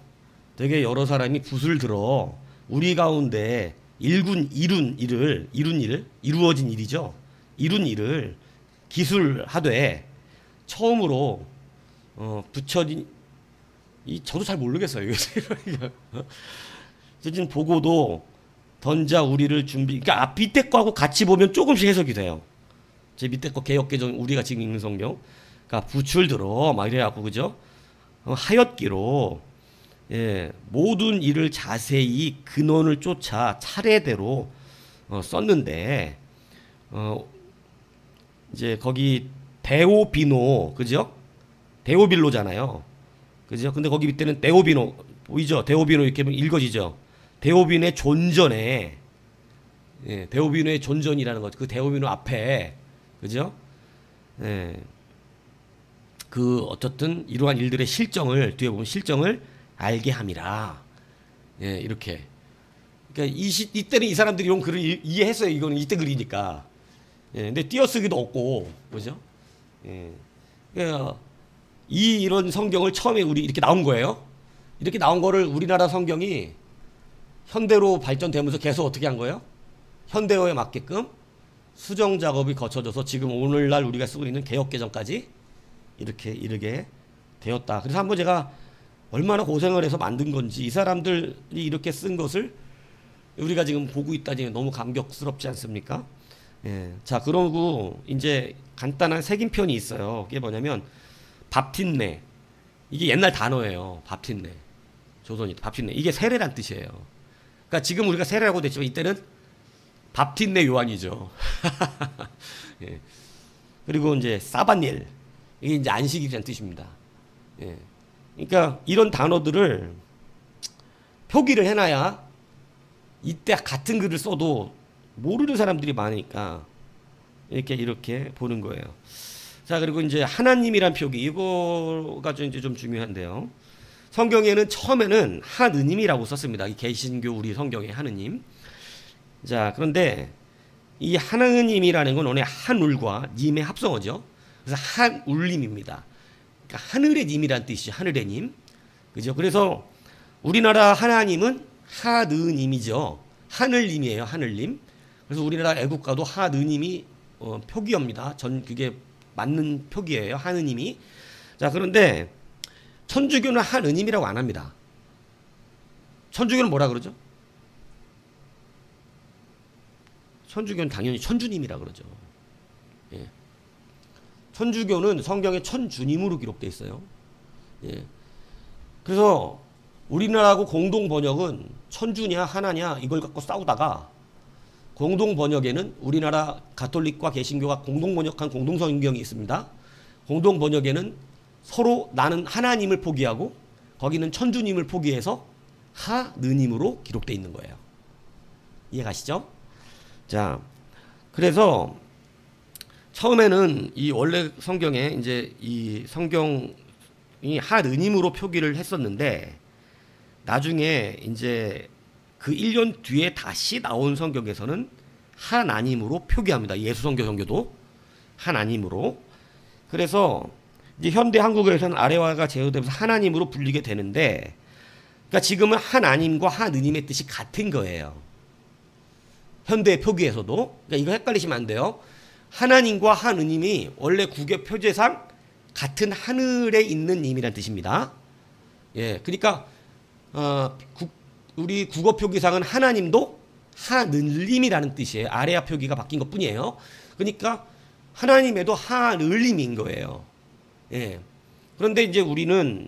되게 여러 사람이 붓을 들어 우리 가운데 이루어진 일이죠. 이룬 일을 기술하되 처음으로 붙여진, 저도 잘 모르겠어요. 지금 보고도 던자 우리를 그러니까 밑에 거하고 같이 보면 조금씩 해석이 돼요. 제 밑에 거 개역개정, 우리가 지금 읽는 성경, 그러니까 붓을 들어 막 이래갖고, 그죠? 하였기로, 예, 모든 일을 자세히 근원을 쫓아 차례대로 썼는데, 이제 거기 데오비노, 그죠? 데오빌로잖아요, 그죠? 근데 거기 밑에는 데오비노 보이죠? 데오비노 이렇게 읽어지죠? 데오비노의 존전에, 예, 데오비노의 존전이라는 거죠. 그 데오비노 앞에, 그죠? 예, 어쨌든 이러한 일들의 실정을, 뒤에 보면 실정을 알게 함이라. 예, 이렇게. 그러니까 이때는 이 사람들이 이런 글을 이해했어요. 이거는 이때 글이니까. 예, 근데 띄어쓰기도 없고, 그죠? 예. 그러니까 이런 성경을 처음에 이렇게 나온 거예요. 이렇게 나온 거를 우리나라 성경이 현대로 발전되면서 계속 어떻게 한 거예요? 현대어에 맞게끔 수정 작업이 거쳐져서 지금 오늘날 우리가 쓰고 있는 개역개정까지 이렇게 이르게 되었다. 그래서 한번 제가 얼마나 고생을 해서 만든 건지, 이 사람들이 이렇게 쓴 것을 우리가 지금 보고 있다니 너무 감격스럽지 않습니까? 예. 자, 그러고 이제 간단한 색인편이 있어요. 그게 뭐냐면 밥틴내. 이게 옛날 단어예요. 밥틴내. 조선이 밥틴내. 이게 세례란 뜻이에요. 그러니까 지금 우리가 세례라고 됐지만 이때는 밥틴내 요한이죠. 예. 그리고 이제 사바닐. 이게 이제 안식이라는 뜻입니다. 예. 그러니까 이런 단어들을 표기를 해놔야 이때 같은 글을 써도 모르는 사람들이 많으니까 이렇게 보는 거예요. 자, 그리고 이제 하나님이란 표기, 이거가 이제 좀 중요한데요. 성경에는 처음에는 하느님이라고 썼습니다. 이 개신교 우리 성경에 하느님. 자, 그런데 이 하느님이라는 건 원래 한울과 님의 합성어죠. 그래서 한울님입니다. 그러니까 하늘의 님이란 뜻이죠. 하늘의 님. 그죠? 그래서 우리나라 하나님은 하느님이죠. 하늘님이에요. 하늘님. 그래서 우리나라 애국가도 하느님이 표기어입니다. 그게 맞는 표기예요. 하느님이. 자, 그런데 천주교는 하느님이라고 안 합니다. 천주교는 뭐라 그러죠? 천주교는 당연히 천주님이라 그러죠. 예. 천주교는 성경에 천주님으로 기록되어 있어요. 예. 그래서 우리나라하고 공동 번역은 천주냐 하나냐 이걸 갖고 싸우다가 공동 번역에는 우리나라 가톨릭과 개신교가 공동 번역한 공동 성경이 있습니다. 공동 번역에는 서로 나는 하나님을 포기하고 거기는 천주님을 포기해서 하느님으로 기록되어 있는 거예요. 이해 가시죠? 자, 그래서 처음에는 이 원래 성경에 이제 이 성경이 하느님으로 표기를 했었는데 나중에 이제 그 1년 뒤에 다시 나온 성경에서는 하나님으로 표기합니다. 예수성교 성교도 하나님으로. 그래서 이제 현대 한국어에서는 아래와가 제어되면서 하나님으로 불리게 되는데, 그러니까 지금은 하나님과 하느님의 뜻이 같은 거예요. 현대 표기에서도. 그러니까 이거 헷갈리시면 안 돼요. 하나님과 하느님이 원래 국어 표제상 같은 하늘에 있는 님이란 뜻입니다. 예, 그러니까 우리 국어 표기상은 하나님도 하늘님이라는 뜻이에요. 아래아 표기가 바뀐 것 뿐이에요. 그러니까 하나님에도 하늘님인 거예요. 예. 그런데 이제 우리는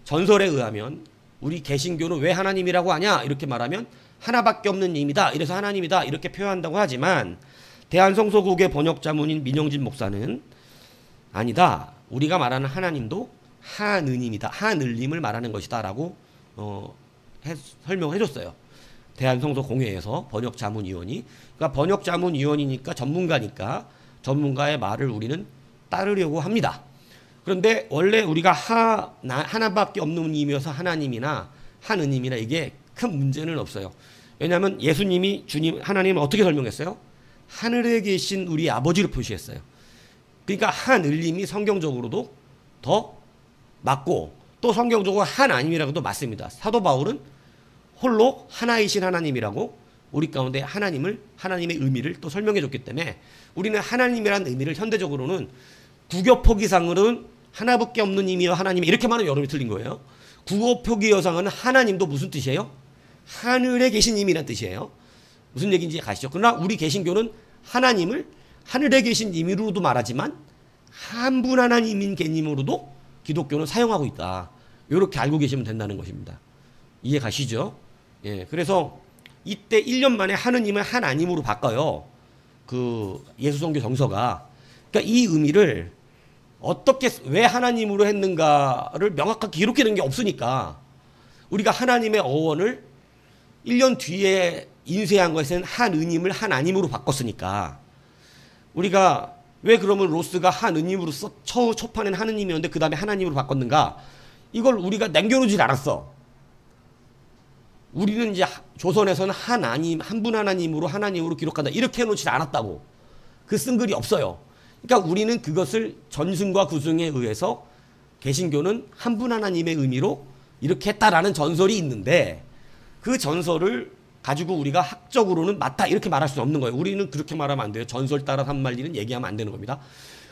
전설에 의하면 우리 개신교는 왜 하나님이라고 하냐 이렇게 말하면 하나밖에 없는 님이다. 이래서 하나님이다. 이렇게 표현한다고 하지만 대한성서국의 번역자문인 민영진 목사는 아니다. 우리가 말하는 하나님도 하느님이다. 하늘님을 말하는 것이다. 라고 설명해 줬어요. 대한성서공회에서 번역자문위원이. 그러니까 번역자문위원이니까 전문가니까 전문가의 말을 우리는 따르려고 합니다. 그런데 원래 우리가 하나밖에 없는 님이어서 하나님이나 하느님이나 이게 큰 문제는 없어요. 왜냐하면 예수님이 주님 하나님을 어떻게 설명했어요? 하늘에 계신 우리 아버지로 표시했어요. 그러니까 하늘님이 성경적으로도 더 맞고 또 성경적으로 하나님이라고도 맞습니다. 사도 바울은 홀로 하나이신 하나님이라고 우리 가운데 하나님의 의미를 또 설명해 줬기 때문에 우리는 하나님이라는 의미를 현대적으로는 국어 표기상으로는 하나밖에 없는 이미와 하나님이 이렇게 말하면 여러분이 틀린 거예요. 국어 표기어상은 하나님도 무슨 뜻이에요? 하늘에 계신 님이란 뜻이에요. 무슨 얘기인지 가시죠. 그러나 우리 개신교는 하나님을 하늘에 계신 님으로도 말하지만 한 분 하나님인 개념으로도 기독교는 사용하고 있다. 이렇게 알고 계시면 된다는 것입니다. 이해 가시죠? 예, 그래서 이때 1년 만에 하느님을 하나님으로 바꿔요. 그 예수성교 정서가. 그러니까 이 의미를 어떻게 왜 하나님으로 했는가를 명확하게 기록해 놓은 게 없으니까 우리가 하나님의 어원을 1년 뒤에 인쇄한 것에는 하느님을 하나님으로 바꿨으니까 우리가 왜 그러면 로스가 하느님으로 초판에는 하느님이었는데 그 다음에 하나님으로 바꿨는가? 이걸 우리가 남겨놓질 않았어. 우리는 이제 조선에서는 하나님, 한 분 하나님으로 기록한다. 이렇게 해놓지 않았다고. 그 쓴 글이 없어요. 그러니까 우리는 그것을 전승과 구승에 의해서 개신교는 한 분 하나님의 의미로 이렇게 했다라는 전설이 있는데 그 전설을 가지고 우리가 학적으로는 맞다 이렇게 말할 수는 없는 거예요. 우리는 그렇게 말하면 안 돼요. 전설 따라 한 말리는 얘기하면 안 되는 겁니다.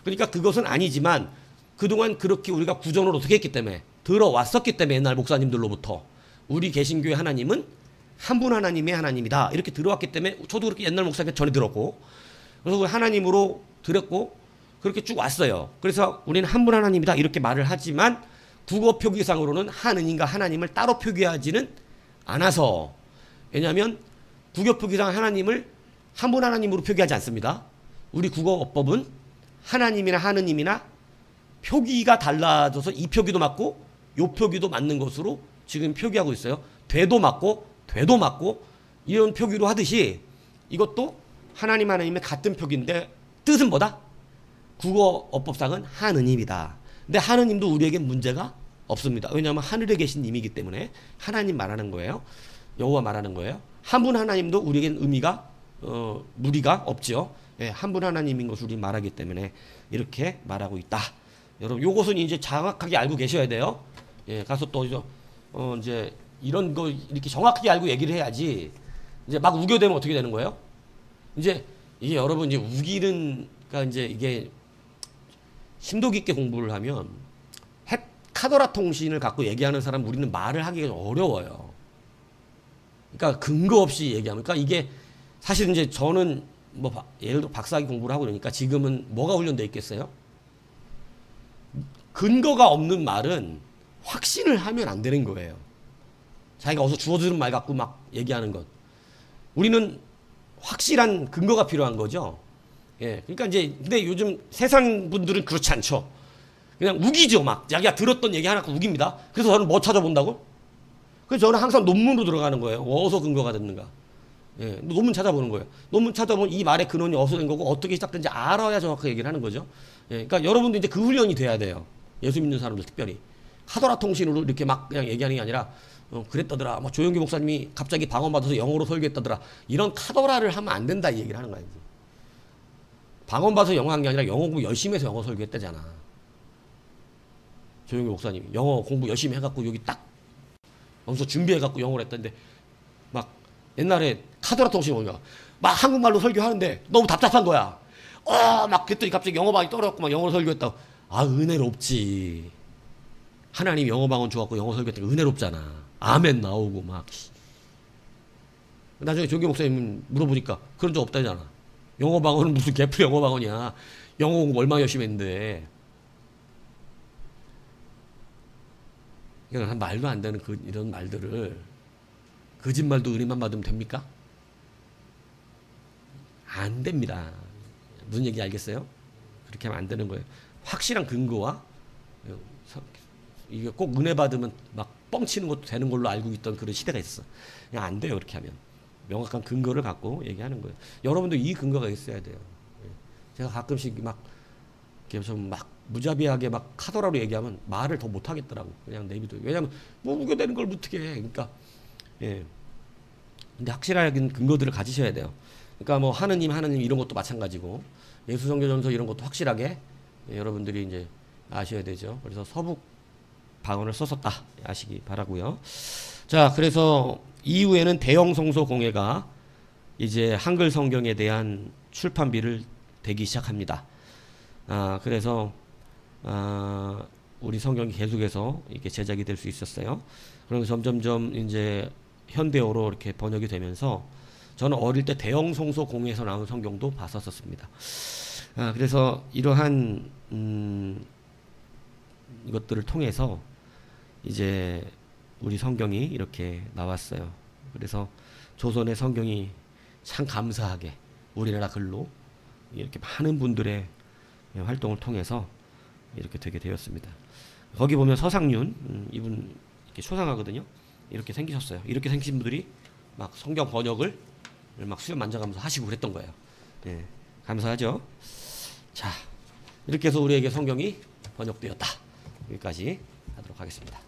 그러니까 그것은 아니지만 그동안 그렇게 우리가 구전을 어떻게 했기 때문에 들어왔었기 때문에 옛날 목사님들로부터 우리 개신교의 하나님은 한 분 하나님의 하나님이다 이렇게 들어왔기 때문에 저도 그렇게 옛날 목사님한테 전해 들었고 그래서 하나님으로 드렸고 그렇게 쭉 왔어요. 그래서 우리는 한 분 하나님이다 이렇게 말을 하지만 국어 표기상으로는 하느님과 하나님을 따로 표기하지는 않아서, 왜냐하면 국어 표기상 하나님을 한 분 하나님으로 표기하지 않습니다. 우리 국어법은 하나님이나 하느님이나 표기가 달라져서 이 표기도 맞고 요 표기도 맞는 것으로 지금 표기하고 있어요. 되도 맞고 되도 맞고 이런 표기로 하듯이 이것도 하나님 하나님의 같은 표기인데 뜻은 뭐다? 국어법상은 하느님이다. 근데 하느님도 우리에게 문제가 없습니다. 왜냐하면 하늘에 계신 님이기 때문에 하나님 말하는 거예요. 여호와 말하는 거예요. 한 분 하나님도 우리에겐 의미가 무리가 없죠. 예, 한 분 하나님인 것을 우리 말하기 때문에 이렇게 말하고 있다. 여러분 요것은 이제 정확하게 알고 계셔야 돼요. 예, 가서 또 이제 이런 거 이렇게 정확하게 알고 얘기를 해야지. 이제 막 우겨대면 어떻게 되는 거예요? 이제 이게 여러분 이제 우기는, 그러니까 이제 이게 심도 깊게 공부를 하면 카더라 통신을 갖고 얘기하는 사람 우리는 말을 하기가 어려워요. 그러니까 근거 없이 얘기하면, 그러니까 이게 사실 이제 저는 뭐 예를 들어 박사학위 공부를 하고 그러니까 지금은 뭐가 훈련돼 있겠어요? 근거가 없는 말은 확신을 하면 안 되는 거예요. 자기가 어디서 주워들은 말 갖고 막 얘기하는 것. 우리는 확실한 근거가 필요한 거죠. 예, 그러니까 이제 근데 요즘 세상 분들은 그렇지 않죠. 그냥 우기죠. 막 자기가 들었던 얘기 하나 우깁니다. 그래서 저는 뭐 찾아본다고? 그래서 저는 항상 논문으로 들어가는 거예요. 어디서 근거가 됐는가. 예, 논문 찾아보는 거예요. 논문 찾아보면 이 말의 근원이 어디서 된 거고 어떻게 시작된지 알아야 정확하게 얘기를 하는 거죠. 예, 그러니까 여러분도 이제 그 훈련이 돼야 돼요. 예수 믿는 사람들 특별히. 카더라 통신으로 이렇게 막 그냥 얘기하는 게 아니라 그랬다더라. 뭐 조영기 목사님이 갑자기 방언받아서 영어로 설교했다더라. 이런 카더라를 하면 안 된다 이 얘기를 하는 거야. 방언받아서 영어 한 게 아니라 영어 공부 열심히 해서 영어 설교했다잖아. 조영기 목사님이 영어 공부 열심히 해갖고 여기 딱 여기서 준비해갖고 영어를 했다는데 막 옛날에 카더라 통신 오니까 막 한국말로 설교하는데 너무 답답한 거야. 막 그랬더니 갑자기 영어 방이 떨어졌고 막 영어로 설교했다고. 아, 은혜롭지. 하나님 영어 방언 줘갖고 영어 설교했다니까 은혜롭잖아. 아멘 나오고 막. 나중에 조영기 목사님 물어보니까 그런 적 없다잖아. 영어 방언은 무슨 개풀 영어 방언이야. 영어 공부 얼마나 열심히 했는데. 이건 말도 안 되는 이런 말들을, 거짓말도 은혜만 받으면 됩니까? 안 됩니다. 무슨 얘기 알겠어요? 그렇게 하면 안 되는 거예요. 확실한 근거와 이게 꼭 은혜 받으면 막 뻥치는 것도 되는 걸로 알고 있던 그런 시대가 있어. 그냥 안 돼요. 그렇게 하면 명확한 근거를 갖고 얘기하는 거예요. 여러분도 이 근거가 있어야 돼요. 제가 가끔씩 막 좀 막 무자비하게 막 카더라로 얘기하면 말을 더 못 하겠더라고. 그냥 내비둬요. 왜냐면 뭐 우겨대는 걸 어떻게 해. 그러니까 예. 근데 확실한 근거들을 가지셔야 돼요. 그러니까 뭐 하느님 이런 것도 마찬가지고 예수성교전서 이런 것도 확실하게 여러분들이 이제 아셔야 되죠. 그래서 서북 방언을 썼었다 아시기 바라고요. 자, 그래서 이후에는 대형 성서 공회가 이제 한글 성경에 대한 출판비를 대기 시작합니다. 그래서 우리 성경이 계속해서 이렇게 제작이 될 수 있었어요. 그러면서 점점점 이제 현대어로 이렇게 번역이 되면서 저는 어릴 때 대형 성서 공회에서 나온 성경도 봤었습니다. 그래서 이러한 이것들을 통해서 이제 우리 성경이 이렇게 나왔어요. 그래서 조선의 성경이 참 감사하게 우리나라 글로 이렇게 많은 분들의 활동을 통해서 이렇게 되게 되었습니다. 거기 보면 서상윤 이분 이렇게 초상하거든요. 이렇게 생기셨어요. 이렇게 생기신 분들이 막 성경 번역을 막 수염 만져가면서 하시고 그랬던 거예요. 예, 감사하죠. 자, 이렇게 해서 우리에게 성경이 번역되었다. 여기까지 하도록 하겠습니다.